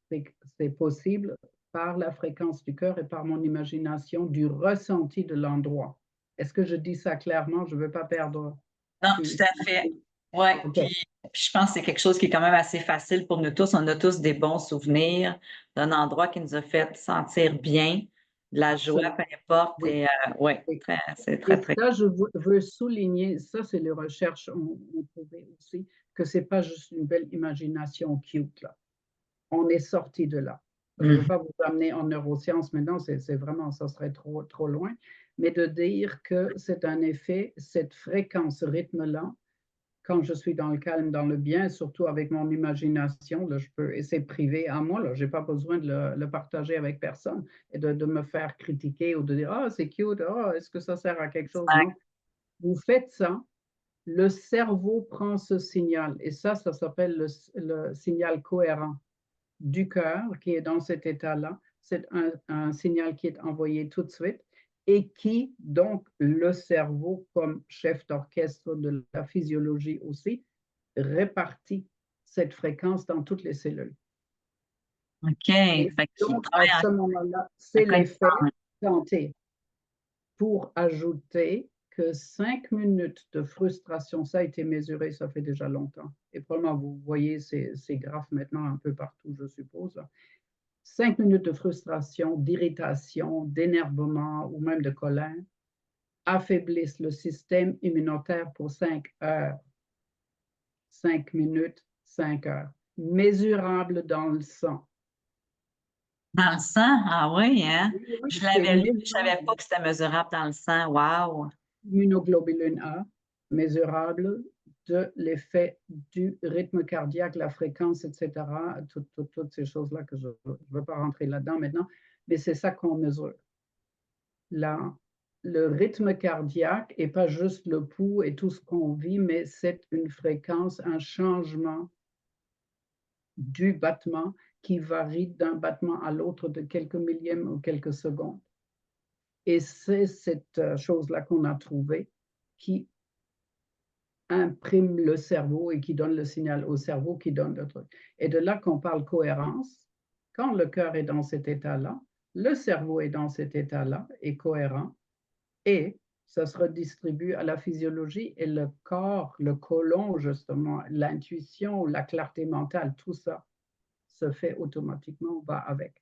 c'est possible par la fréquence du cœur et par mon imagination du ressenti de l'endroit. Est-ce que je dis ça clairement? Je ne veux pas perdre. Non, tout à fait. Oui, OK. puis je pense que c'est quelque chose qui est quand même assez facile pour nous tous. On a tous des bons souvenirs d'un endroit qui nous a fait sentir bien, de la joie, Absolument. peu importe. Oui. Et oui, Oui. c'est Et très, très. ça, je veux souligner, ça, c'est les recherches ont prouvé aussi, que ce n'est pas juste une belle imagination cute, là. On est sorti de là. Je ne veux Mhm. pas vous amener en neurosciences maintenant, c'est vraiment, ça serait trop loin, mais de dire que c'est un effet, cette fréquence, ce rythme-là, quand je suis dans le calme, dans le bien, surtout avec mon imagination, là, je peux, et c'est privé à moi, je n'ai pas besoin de le partager avec personne et de me faire critiquer ou de dire, ah, c'est cute, ah, est-ce que ça sert à quelque chose? Non. Vous faites ça, le cerveau prend ce signal et ça s'appelle le signal cohérent du cœur qui est dans cet état-là. C'est un signal qui est envoyé tout de suite et qui, donc, le cerveau, comme chef d'orchestre de la physiologie aussi, répartit cette fréquence dans toutes les cellules. OK. Et Fait qu'il donc, à travaille ce moment-là, en c'est l'effet connaissance. santé. Pour ajouter que 5 minutes de frustration, ça a été mesuré, ça fait déjà longtemps. Et probablement, vous voyez ces graphes maintenant un peu partout, je suppose. 5 minutes de frustration, d'irritation, d'énervement ou même de colère affaiblissent le système immunitaire pour 5 heures. 5 minutes, 5 heures. Mesurable dans le sang. Dans le sang? Ah oui, hein? Oui, oui, Je c'est l'avais lu, je ne savais pas mesurable. que c'était mesurable dans le sang. Wow! Immunoglobuline A, mesurable de l'effet du rythme cardiaque, la fréquence, etc. Toutes ces choses-là que je ne veux pas rentrer là-dedans maintenant, mais c'est ça qu'on mesure. Le rythme cardiaque n'est pas juste le pouls et tout ce qu'on vit, mais c'est une fréquence, un changement du battement qui varie d'un battement à l'autre de quelques millièmes ou quelques secondes. Et c'est cette chose-là qu'on a trouvée qui imprime le cerveau et qui donne le signal au cerveau qui donne le truc. Et de là qu'on parle cohérence, quand le cœur est dans cet état-là, le cerveau est dans cet état-là, est cohérent, et ça se redistribue à la physiologie et le corps, le côlon justement, l'intuition, la clarté mentale, tout ça se fait automatiquement, va avec.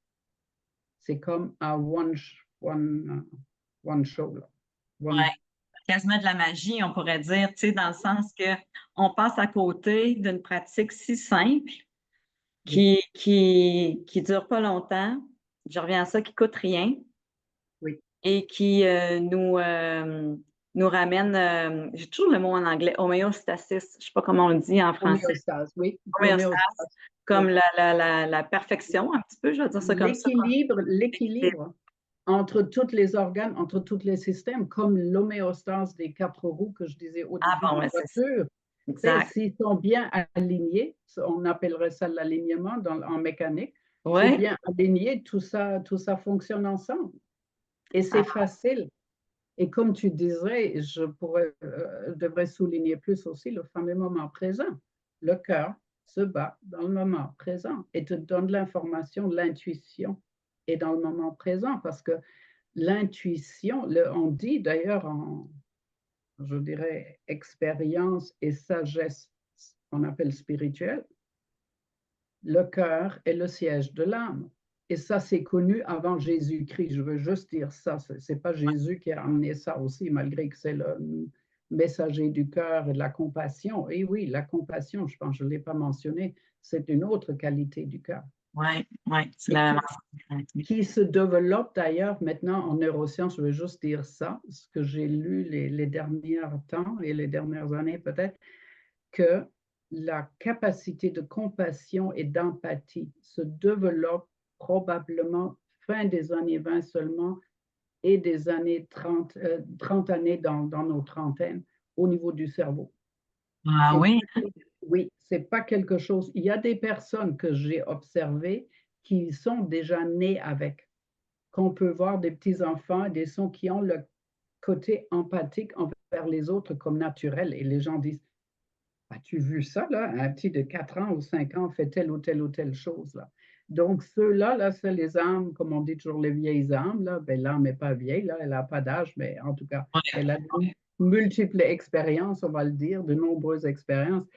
C'est comme un one show. Là. Ouais. One, Quasiment de la magie, on pourrait dire, tu sais, dans le sens que on passe à côté d'une pratique si simple oui, qui dure pas longtemps. Je reviens à ça, qui coûte rien oui, et qui nous ramène, j'ai toujours le mot en anglais, homéostasis, je sais pas comment on le dit en français. homéostase, oui, Homéostase, homéostase, comme oui. la perfection, un petit peu, je vais dire ça comme ça. L'équilibre entre tous les organes, entre tous les systèmes, comme l'homéostase des 4 roues que je disais au Ah début bon, d'une ouais, c'est ça. voiture. Exact. S'ils sont bien alignés, on appellerait ça l'alignement en mécanique, c'est Oui. bien aligné, tout ça fonctionne ensemble. Et c'est facile. Et comme tu disais, je devrais souligner plus aussi le fameux moment présent. Le cœur se bat dans le moment présent et te donne l'information, l'intuition est dans le moment présent parce que l'intuition, on dit d'ailleurs en, je dirais, expérience et sagesse, on appelle spirituelle, le cœur est le siège de l'âme. Et ça, c'est connu avant Jésus-Christ. Je veux juste dire ça. Ce n'est pas Jésus qui a amené ça aussi, malgré que c'est le messager du cœur et de la compassion. Et oui, la compassion, je pense que je ne l'ai pas mentionné, c'est une autre qualité du cœur. Oui, oui, c'est Et la qui se développe d'ailleurs maintenant en neurosciences. Je veux juste dire ça, ce que j'ai lu les derniers temps et les dernières années peut-être, que la capacité de compassion et d'empathie se développe probablement fin des années 20 seulement et des années 30 années dans nos trentaines au niveau du cerveau. Ah Et oui? oui, c'est pas quelque chose. Il y a des personnes que j'ai observées qui sont déjà nées avec, qu'on peut voir des petits-enfants, des sons qui ont le côté empathique envers les autres comme naturel. Et les gens disent, as-tu vu ça, là? Un petit de 4 ans ou 5 ans fait telle ou telle chose, là. Donc, ceux-là, là, c'est les âmes, comme on dit toujours les vieilles âmes, là. Ben, l'âme n'est pas vieille, là, elle n'a pas d'âge, mais en tout cas, Oui, elle a de multiples expériences, on va le dire, de nombreuses expériences.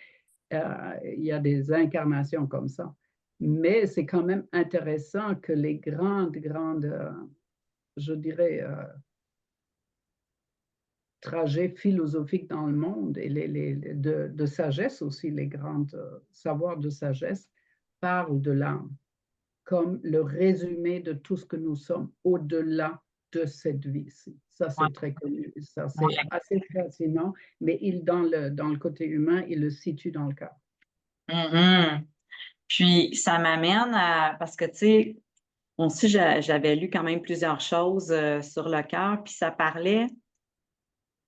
Il y a des incarnations comme ça. Mais c'est quand même intéressant que les grandes, je dirais, trajets philosophiques dans le monde et de sagesse aussi, les grands savoirs de sagesse parlent de l'âme comme le résumé de tout ce que nous sommes au-delà de cette vie-ci. Ça, Ouais. c'est très connu. Ça, c'est Ouais. assez fascinant, mais dans le côté humain, il le situe dans le cœur. Mhm. Puis, ça m'amène à, parce que, tu sais, moi aussi, j'avais lu quand même plusieurs choses sur le cœur, puis ça parlait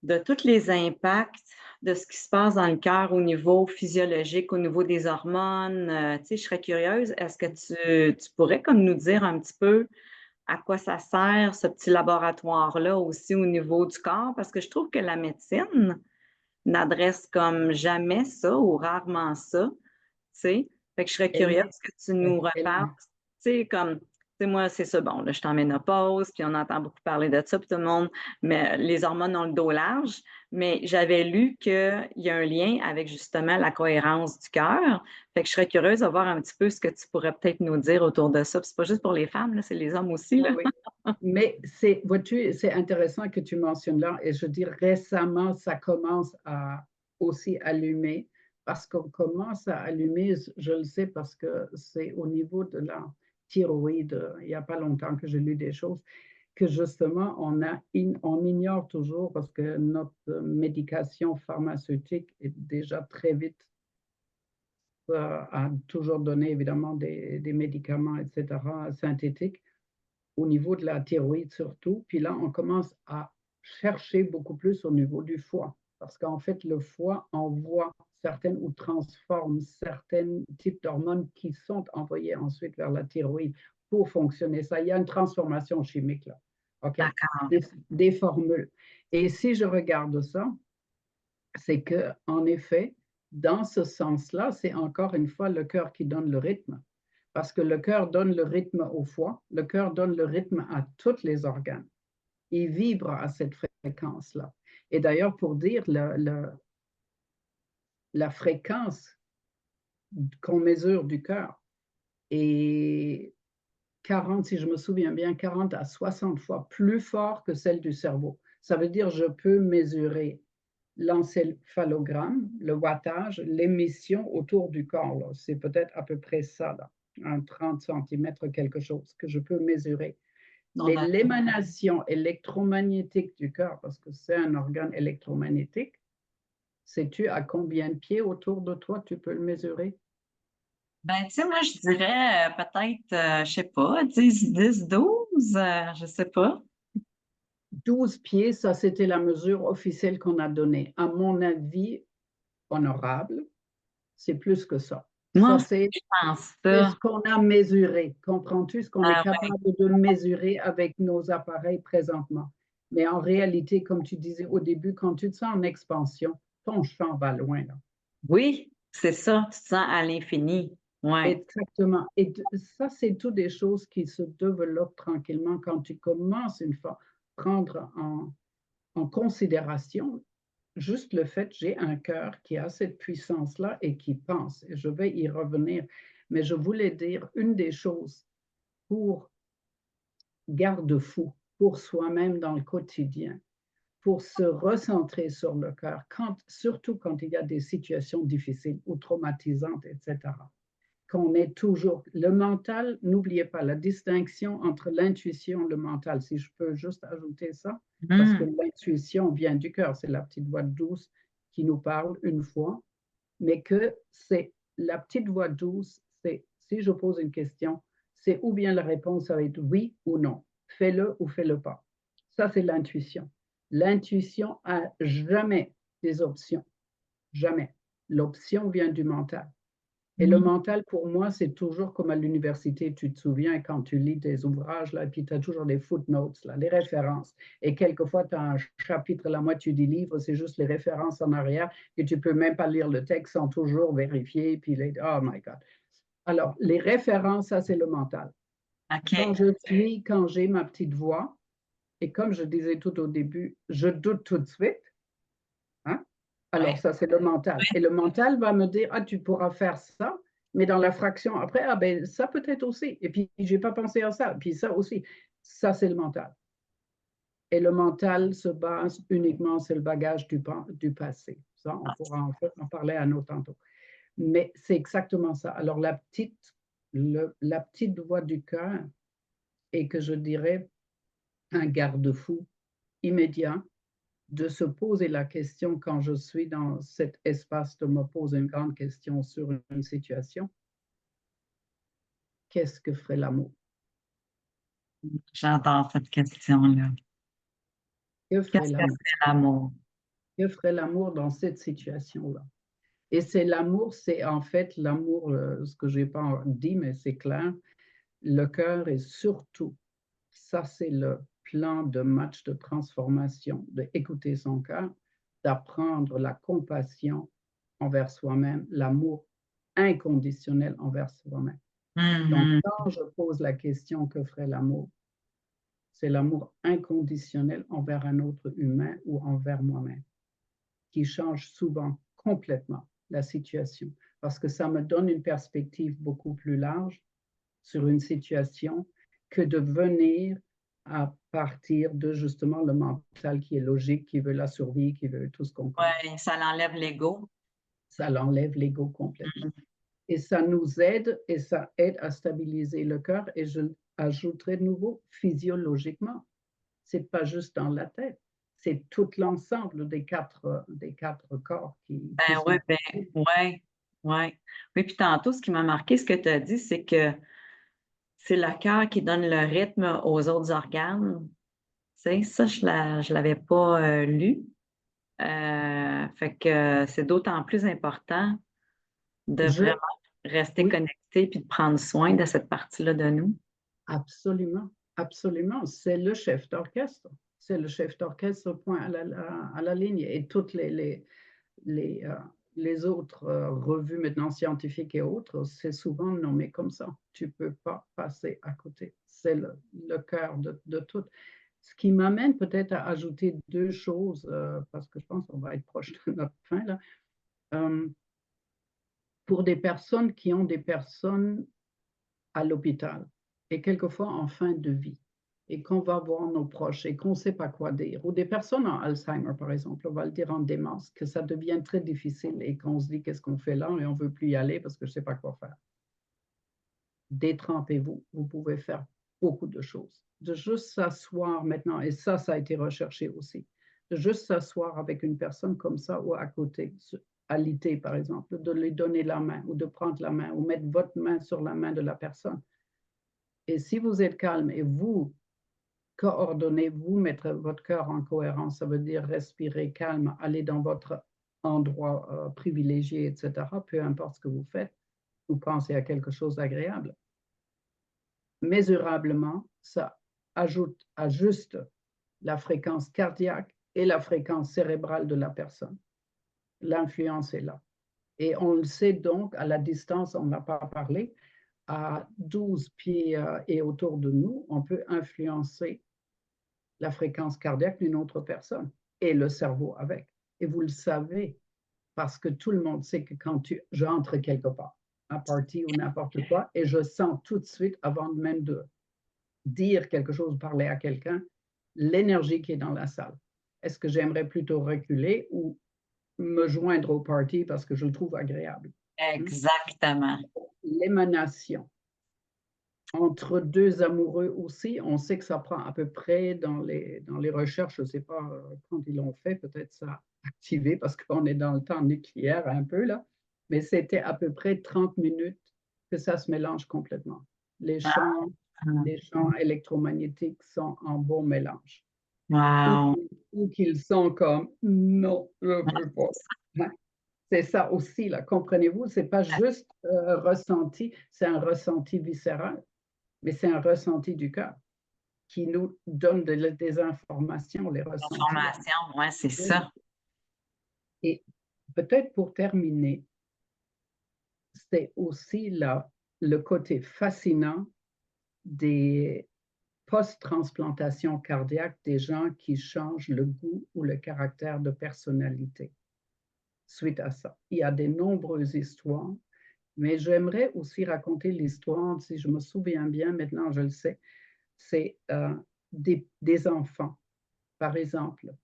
de tous les impacts de ce qui se passe dans le cœur au niveau physiologique, au niveau des hormones. Tu sais, je serais curieuse, est-ce que tu pourrais comme nous dire un petit peu à quoi ça sert, ce petit laboratoire-là aussi au niveau du corps? Parce que je trouve que la médecine n'adresse comme jamais ça ou rarement ça, tu sais? Fait que je serais Elle curieuse met, que tu nous oui, elle reparles, met. tu sais, comme, tu sais, moi, c'est ça, bon, là, je suis en ménopause, puis on entend beaucoup parler de ça, puis tout le monde, mais les hormones ont le dos large, mais j'avais lu qu'il y a un lien avec justement la cohérence du cœur. Fait que je serais curieuse de voir un petit peu ce que tu pourrais peut-être nous dire autour de ça. Puis c'est pas juste pour les femmes, là, c'est les hommes aussi, Oui, là. oui. Mais vois-tu, c'est intéressant que tu mentionnes là, et je dis récemment, ça commence à aussi allumer, parce qu'on commence à allumer, je le sais parce que c'est au niveau de la thyroïde, il n'y a pas longtemps que j'ai lu des choses, que justement on ignore toujours parce que notre médication pharmaceutique est déjà très vite a toujours donné évidemment des médicaments, etc., synthétiques au niveau de la thyroïde surtout. Puis là, on commence à chercher beaucoup plus au niveau du foie, parce qu'en fait, le foie envoie certaines ou transforme certains types d'hormones qui sont envoyés ensuite vers la thyroïde pour fonctionner. Ça, il y a une transformation chimique là, OK? D'accord. Des formules. Et si je regarde ça, c'est que en effet, dans ce sens-là, c'est encore une fois le cœur qui donne le rythme. Parce que le cœur donne le rythme au foie, le cœur donne le rythme à tous les organes. Il vibre à cette fréquence-là. Et d'ailleurs, pour dire la fréquence qu'on mesure du cœur est 40, si je me souviens bien, 40 à 60 fois plus fort que celle du cerveau. Ça veut dire que je peux mesurer l'encéphalogramme, le wattage, l'émission autour du corps. C'est peut-être à peu près ça, là, un 30 cm, quelque chose que je peux mesurer. On Mais a- l'émanation électromagnétique du cœur, parce que c'est un organe électromagnétique, sais-tu à combien de pieds autour de toi tu peux le mesurer? Ben, tu sais, moi, je dirais peut-être, je sais pas, 10, 12, je sais pas. 12 pieds, ça c'était la mesure officielle qu'on a donnée. À mon avis, honorable, c'est plus que ça. Moi Ça, aussi, je pense c'est ça. ce qu'on a mesuré. Comprends-tu ce qu'on est Ah ouais. capable de mesurer avec nos appareils présentement? Mais en réalité, comme tu disais au début, quand tu te sens en expansion, ton champ va loin, là. Oui, c'est ça, tu te sens à l'infini. Ouais. Exactement. Et ça, c'est toutes des choses qui se développent tranquillement quand tu commences une fois à prendre en considération juste le fait que j'ai un cœur qui a cette puissance-là et qui pense. Et je vais y revenir. Mais je voulais dire une des choses pour garde-fou pour soi-même dans le quotidien, pour se recentrer sur le cœur, surtout quand il y a des situations difficiles ou traumatisantes, etc. Qu'on est toujours le mental, n'oubliez pas la distinction entre l'intuition et le mental, si je peux juste ajouter ça, parce que Hmm. l'intuition vient du cœur, c'est la petite voix douce qui nous parle une fois, mais que c'est la petite voix douce, c'est si je pose une question, c'est ou bien la réponse va être oui ou non, fais-le ou fais-le pas. Ça, c'est l'intuition. L'intuition a jamais des options, jamais. L'option vient du mental. Et le Hmm. mental, pour moi, c'est toujours comme à l'université, tu te souviens quand tu lis des ouvrages, là, et puis tu as toujours des footnotes, là, les références. Et quelquefois, tu as un chapitre, la moitié du livre, c'est juste les références en arrière, et tu ne peux même pas lire le texte sans toujours vérifier, puis oh my God. Alors, les références, ça, c'est le mental. OK. Quand j'ai ma petite voix, et comme je disais tout au début, je doute tout de suite, hein? Alors, Ouais. ça, c'est le mental. Et le mental va me dire, ah, tu pourras faire ça, mais dans la fraction après, ah, ben, ça peut-être aussi. Et puis, j'ai pas pensé à ça. Puis ça aussi. Ça, c'est le mental. Et le mental se base uniquement sur le bagage du passé. Ça, on pourra en fait en parler un autre tantôt. Mais c'est exactement ça. Alors, la petite voix du cœur est que je dirais un garde-fou immédiat de se poser la question quand je suis dans cet espace de me poser une grande question sur une situation. Qu'est-ce que ferait l'amour? J'adore cette question-là. Que ferait Qu'est-ce que l'amour? c'est l'amour? Que ferait l'amour dans cette situation-là? Et c'est l'amour, c'est en fait l'amour, ce que je n'ai pas dit, mais c'est clair, le cœur est surtout, ça c'est le plan de match de transformation, d'écouter son cœur, d'apprendre la compassion envers soi-même, l'amour inconditionnel envers soi-même. Donc, Mhm. quand je pose la question que ferait l'amour, c'est l'amour inconditionnel envers un autre humain ou envers moi-même, qui change souvent complètement la situation, parce que ça me donne une perspective beaucoup plus large sur une situation que de venir à partir de justement le mental qui est logique, qui veut la survie, qui veut tout ce qu'on connaît. Oui, ça l'enlève l'ego. Ça l'enlève l'ego complètement. Mhm. Et ça nous aide et ça aide à stabiliser le cœur. Et je ajouterai de nouveau physiologiquement. C'est pas juste dans la tête, c'est tout l'ensemble des quatre corps qui Ben sont. oui, ouais, ouais. Oui, puis tantôt, ce qui m'a marqué, ce que tu as dit, c'est que c'est le cœur qui donne le rythme aux autres organes. Tu sais, ça, je l'avais pas lu. Fait que c'est d'autant plus important de Je, vraiment rester oui, connecté puis de prendre soin de cette partie-là de nous. absolument, absolument. C'est le chef d'orchestre. C'est le chef d'orchestre, point à la ligne. Et toutes les, euh, les autres revues maintenant scientifiques et autres, c'est souvent nommé comme ça. Tu ne peux pas passer à côté. C'est le cœur de tout. Ce qui m'amène peut-être à ajouter deux choses, parce que je pense qu'on va être proche de notre fin là. Euh, pour des personnes qui ont des personnes à l'hôpital et quelquefois en fin de vie et qu'on va voir nos proches et qu'on ne sait pas quoi dire, ou des personnes en Alzheimer, par exemple, on va le dire en démence, que ça devient très difficile et qu'on se dit qu'est-ce qu'on fait là et on ne veut plus y aller parce que je ne sais pas quoi faire. Détrempez-vous, vous pouvez faire beaucoup de choses. De juste s'asseoir maintenant, et ça a été recherché aussi, de juste s'asseoir avec une personne comme ça ou à côté, alité par exemple, de lui donner la main ou de prendre la main ou mettre votre main sur la main de la personne. Et si vous êtes calme et vous coordonnez, vous mettre votre cœur en cohérence, ça veut dire respirer calme, aller dans votre endroit privilégié, etc., peu importe ce que vous faites, vous pensez à quelque chose d'agréable. Mesurablement, ça ajuste la fréquence cardiaque et la fréquence cérébrale de la personne. L'influence est là. Et on le sait donc à la distance, on n'a pas parlé, à 12 pieds et autour de nous, on peut influencer la fréquence cardiaque d'une autre personne et le cerveau avec. Et vous le savez, parce que tout le monde sait que quand j'entre quelque part, à party ou n'importe quoi, et je sens tout de suite, avant même de dire quelque chose, parler à quelqu'un, l'énergie qui est dans la salle. Est-ce que j'aimerais plutôt reculer ou me joindre au party parce que je le trouve agréable? Exactement. L'émanation. Entre deux amoureux aussi, on sait que ça prend à peu près dans les recherches, je ne sais pas quand ils l'ont fait, peut-être ça a activé parce qu'on est dans le temps nucléaire un peu là, mais c'était à peu près 30 minutes que ça se mélange complètement. Les Ah, champs, les champs électromagnétiques sont en bon mélange. Ou, wow. ou qu'ils sont comme non, je ne veux pas. Hein? C'est ça aussi, là, comprenez-vous, c'est pas juste ressenti, c'est un ressenti viscéral, mais c'est un ressenti du cœur qui nous donne des informations, les ressentis. Information, ouais, c'est Oui. ça. Et peut-être pour terminer, c'est aussi là le côté fascinant des post-transplantation cardiaque des gens qui changent le goût ou le caractère de personnalité suite à ça. Il y a de nombreuses histoires, mais j'aimerais aussi raconter l'histoire, si je me souviens bien, maintenant je le sais, c'est des enfants. Par exemple,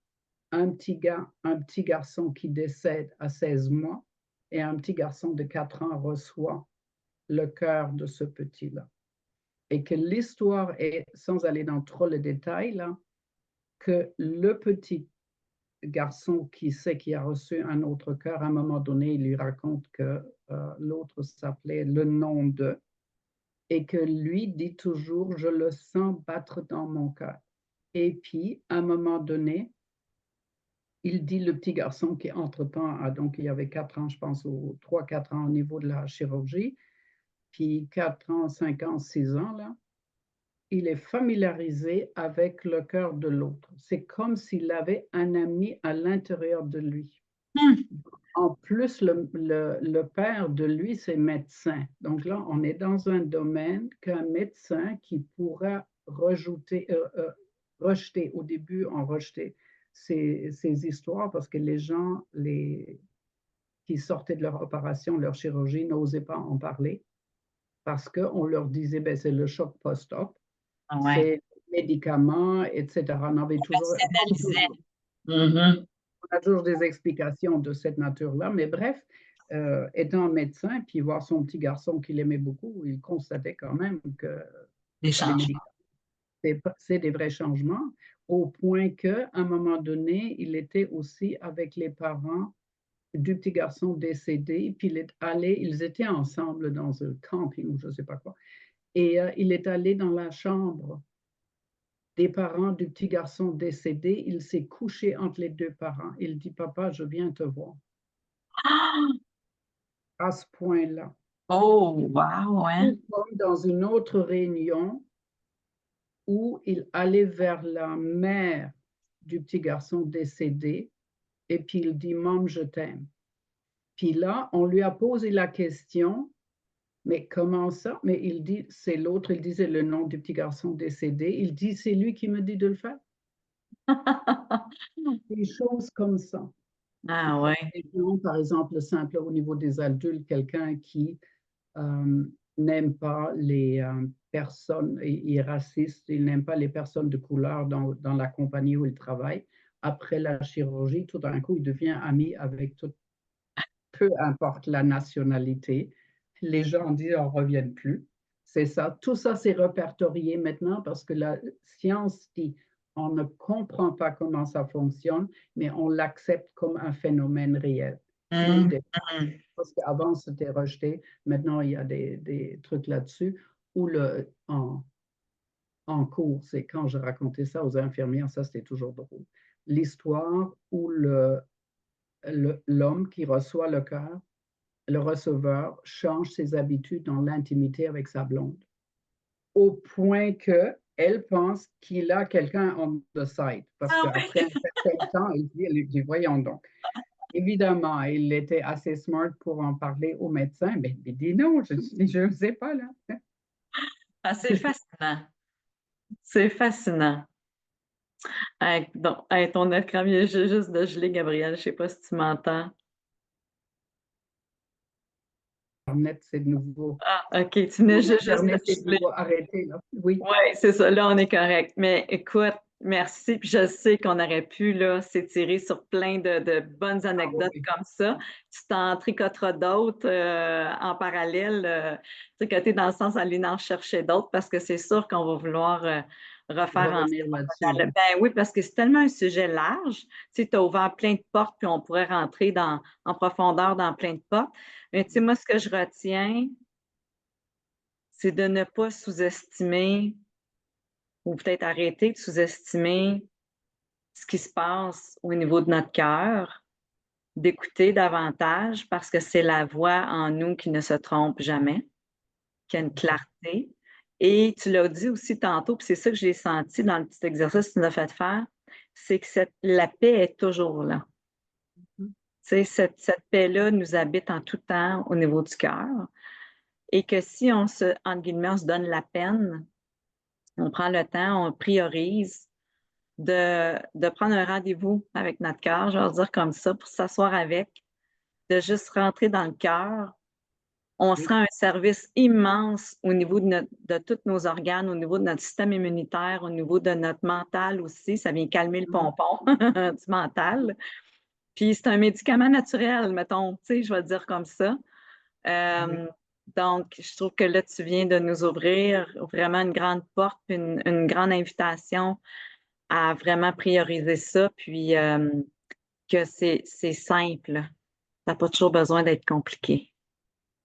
un petit garçon qui décède à 16 mois et un petit garçon de 4 ans reçoit le cœur de ce petit-là. Et que l'histoire est, sans aller dans trop le détail, là, que le petit garçon qui sait qu'il a reçu un autre cœur, à un moment donné, il lui raconte que l'autre s'appelait le nom de, et que lui dit toujours, je le sens battre dans mon cœur. Et puis, à un moment donné, il dit le petit garçon qui, entre-temps, donc il y avait 4 ans, je pense, ou 3-4 ans au niveau de la chirurgie, puis 4 ans, 5 ans, 6 ans, là, il est familiarisé avec le cœur de l'autre. C'est comme s'il avait un ami à l'intérieur de lui. En plus, le père de lui, c'est médecin. Donc là, on est dans un domaine qu'un médecin qui pourra rejeter, au début, on rejetait ces histoires parce que les gens qui sortaient de leur opération, leur chirurgie, n'osaient pas en parler parce qu'on leur disait, ben, c'est le choc post-op, Ah ouais. c'est les médicaments, etc. On avait toujours, comme Rationalisait. toujours, Mhm. on a toujours des explications de cette nature-là, mais bref, étant médecin, puis voir son petit garçon qu'il aimait beaucoup, il constatait quand même que Des les changements. médicaments, c'est des vrais changements, au point qu'à un moment donné, il était aussi avec les parents du petit garçon décédé, puis ils étaient ensemble dans un camping ou je ne sais pas quoi, et il est allé dans la chambre des parents du petit garçon décédé, il s'est couché entre les deux parents. Il dit, papa, je viens te voir. À ce point-là. Oh, wow, hein? Ou comme dans une autre réunion où il allait vers la mère du petit garçon décédé et puis il dit, Maman, je t'aime. Puis là, on lui a posé la question, mais comment ça? Mais il dit, c'est l'autre, il disait le nom du petit garçon décédé. Il dit, c'est lui qui me dit de le faire. Des choses comme ça. Ah ouais. Par exemple, simple au niveau des adultes, quelqu'un qui n'aime pas les personnes, il est raciste, il n'aime pas les personnes de couleur dans la compagnie où il travaille. Après la chirurgie, tout d'un coup, il devient ami avec tout, peu importe la nationalité. Les gens disent, on ne revient plus. C'est ça. Tout ça, c'est répertorié maintenant parce que la science dit, on ne comprend pas comment ça fonctionne, mais on l'accepte comme un phénomène réel. Ou Mhm. des, parce qu'avant, c'était rejeté. Maintenant, il y a des trucs là-dessus. Ou en cours, c'est quand je racontais ça aux infirmières, ça, c'était toujours drôle. L'histoire où l'homme qui reçoit le cœur, le receveur, change ses habitudes dans l'intimité avec sa blonde, au point que elle pense qu'il a quelqu'un on the side. Parce Ah qu'après ouais. un certain temps, elle dit, voyons donc. Évidemment, il était assez smart pour en parler au médecin, mais il dit non, je ne sais pas là. Ah, c'est fascinant. C'est fascinant. Donc, ton écran vient juste de geler, Gabriel. Je ne sais pas si tu m'entends. Internet, c'est de nouveau. Ah, OK. Tu venais Mon juste de Internet est de geler. nouveau arrêté là. Oui. Oui, c'est ça. Là, on est correct. Mais écoute, merci. Puis je sais qu'on aurait pu là, s'étirer sur plein de bonnes Ah anecdotes oui. comme ça. Tu t'en tricoteras d'autres en parallèle, tricoter dans le sens d'aller en chercher d'autres parce que c'est sûr qu'on va vouloir refaire Revenir là-dessus. ensemble. Ben oui, parce que c'est tellement un sujet large. Tu sais, as ouvert plein de portes, puis on pourrait rentrer en profondeur dans plein de portes. Mais tu sais, moi, ce que je retiens, c'est de ne pas sous-estimer ou peut-être arrêter de sous-estimer ce qui se passe au niveau de notre cœur, d'écouter davantage parce que c'est la voix en nous qui ne se trompe jamais, qui a une clarté. Et tu l'as dit aussi tantôt, puis c'est ça que j'ai senti dans le petit exercice que tu nous as fait faire, c'est que la paix est toujours là. Mhm. Tu sais, cette paix-là nous habite en tout temps au niveau du cœur et que si on se, entre guillemets, on se donne la peine, on prend le temps, on priorise, de prendre un rendez-vous avec notre cœur, je vais dire comme ça, pour s'asseoir avec, de juste rentrer dans le cœur. On Oui. sera un service immense au niveau de tous nos organes, au niveau de notre système immunitaire, au niveau de notre mental aussi. Ça vient calmer le Mhm. pompon du mental. Puis c'est un médicament naturel, mettons, tu sais, je vais le dire comme ça. Oui. Euh, donc, je trouve que là, tu viens de nous ouvrir vraiment une grande porte, une grande invitation à vraiment prioriser ça, puis que c'est simple. Ça n'a pas toujours besoin d'être compliqué.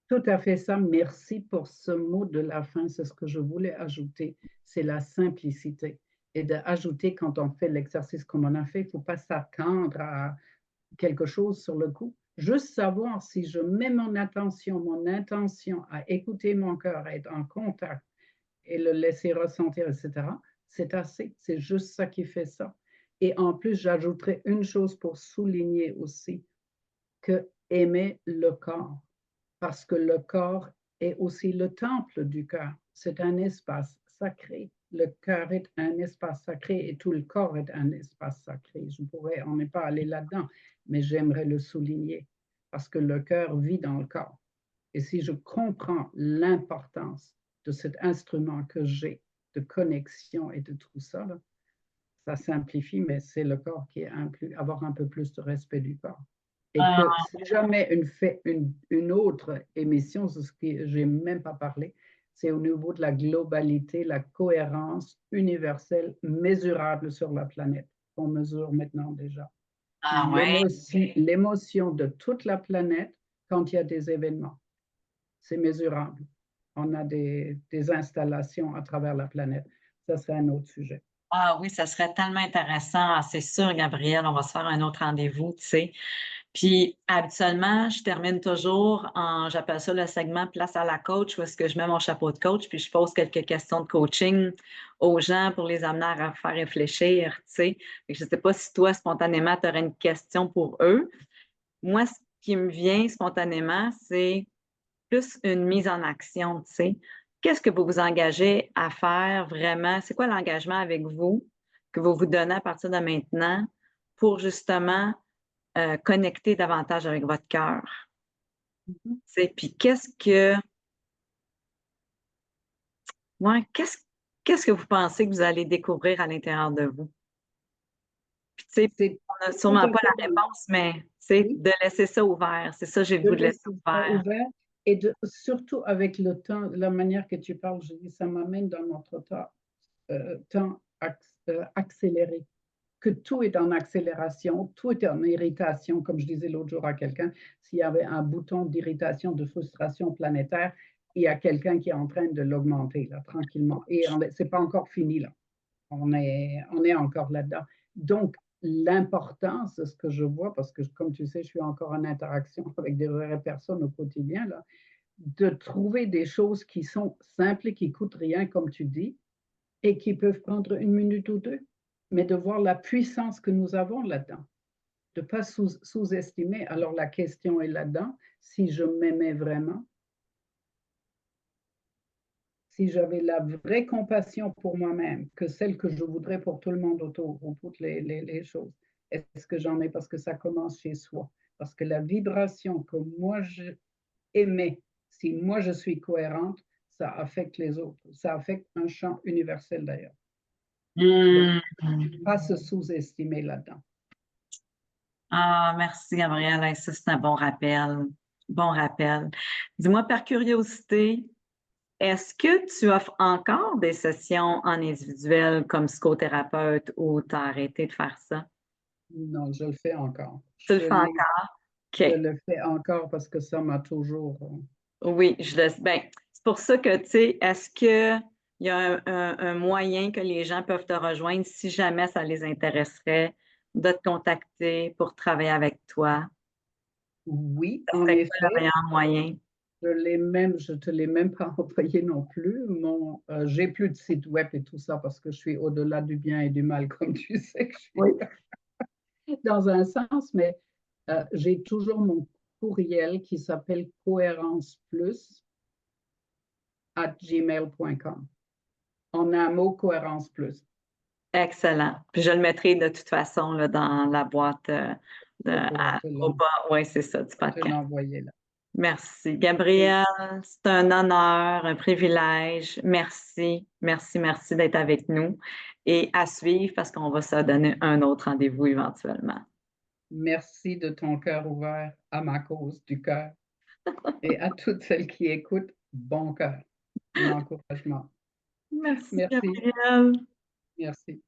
Tout à fait ça. Merci pour ce mot de la fin. C'est ce que je voulais ajouter. C'est la simplicité. Et d'ajouter quand on fait l'exercice comme on a fait, il ne faut pas s'attendre à quelque chose sur le coup. Juste savoir si je mets mon intention à écouter mon cœur, à être en contact et le laisser ressentir, etc., c'est assez. C'est juste ça qui fait ça. Et en plus, j'ajouterai une chose pour souligner aussi que aimer le corps, parce que le corps est aussi le temple du cœur. C'est un espace sacré. Le cœur est un espace sacré et tout le corps est un espace sacré. On n'est pas allé là-dedans, mais j'aimerais le souligner parce que le cœur vit dans le corps. Et si je comprends l'importance de cet instrument que j'ai de connexion et de tout ça, là, ça simplifie, mais c'est le corps qui est avoir un peu plus de respect du corps. Et que si jamais une autre émission, c'est ce que j'ai même pas parlé, c'est au niveau de la globalité, la cohérence universelle mesurable sur la planète, qu'on mesure maintenant déjà. Ah ouais. L'émotion de toute la planète quand il y a des événements, c'est mesurable. On a des installations à travers la planète. Ça, c'est un autre sujet. Ah oui, ça serait tellement intéressant. Ah, c'est sûr, Gabriel, on va se faire un autre rendez-vous, tu sais. Puis habituellement, je termine toujours j'appelle ça le segment place à la coach, où est-ce que je mets mon chapeau de coach, puis je pose quelques questions de coaching aux gens pour les amener à faire réfléchir, tu sais. Je ne sais pas si toi, spontanément, tu aurais une question pour eux. Moi, ce qui me vient spontanément, c'est plus une mise en action, tu sais. Qu'est-ce que vous vous engagez à faire vraiment? C'est quoi l'engagement avec vous que vous vous donnez à partir de maintenant pour justement connecter davantage avec votre cœur? Mhm. Tu sais, puis ouais, qu'est-ce que vous pensez que vous allez découvrir à l'intérieur de vous? Puis, tu sais, C'est on n'a tout sûrement à pas fait la réponse, mais tu sais, oui, de laisser ça ouvert. C'est ça, j'ai le de goût de laisser laisser ça ouvert. ouvert et surtout avec le temps, la manière que tu parles, je dis, ça m'amène dans notre temps accéléré, que tout est en accélération, tout est en irritation, comme je disais l'autre jour à quelqu'un, s'il y avait un bouton d'irritation, de frustration planétaire, il y a quelqu'un qui est en train de l'augmenter là, tranquillement. Et c'est pas encore fini là. On est encore là-dedans. Donc, l'importance de ce que je vois, parce que comme tu sais, je suis encore en interaction avec des vraies personnes au quotidien, là, de trouver des choses qui sont simples et qui coûtent rien, comme tu dis, et qui peuvent prendre une minute ou deux, mais de voir la puissance que nous avons là-dedans, de ne pas sous-estimer. Alors la question est là-dedans, si je m'aimais vraiment, si j'avais la vraie compassion pour moi-même, que celle que je voudrais pour tout le monde autour, ou toutes les choses, est-ce que j'en ai? Parce que ça commence chez soi. Parce que la vibration que moi j'aimais, si moi je suis cohérente, ça affecte les autres. Ça affecte un champ universel d'ailleurs. Donc, Mmh. pas se sous-estimer là-dedans. Ah, merci, Gabrielle. Hey, ça, c'est un bon rappel. Bon rappel. Dis-moi, par curiosité, est-ce que tu offres encore des sessions en individuel comme psychothérapeute ou tu as arrêté de faire ça? Non, je le fais encore. Tu le fais encore? Je OK. le fais encore parce que ça m'a toujours. Oui, ben, c'est pour ça que, tu sais, est-ce qu'il y a un moyen que les gens peuvent te rejoindre si jamais ça les intéresserait de te contacter pour travailler avec toi? Oui, Ça en serait quoi le effet, meilleur moyen? je te l'ai même pas envoyé non plus. J'ai plus de site web et tout ça parce que je suis au-delà du bien et du mal, comme tu sais que je Oui. suis dans un sens, mais j'ai toujours mon courriel qui s'appelle cohérenceplus@gmail.com. En un mot, cohérence plus. Excellent. Puis je le mettrai de toute façon là, dans la boîte Je pourrais au bas. Oui, c'est ça, du te podcast. l'envoyer là. Merci. Gabrielle, c'est un honneur, un privilège. Merci, merci, merci d'être avec nous et à suivre parce qu'on va se donner un autre rendez-vous éventuellement. Merci de ton cœur ouvert à ma cause du cœur et à toutes celles qui écoutent, bon cœur et encouragement. Merci, Merci, Gabrielle. merci.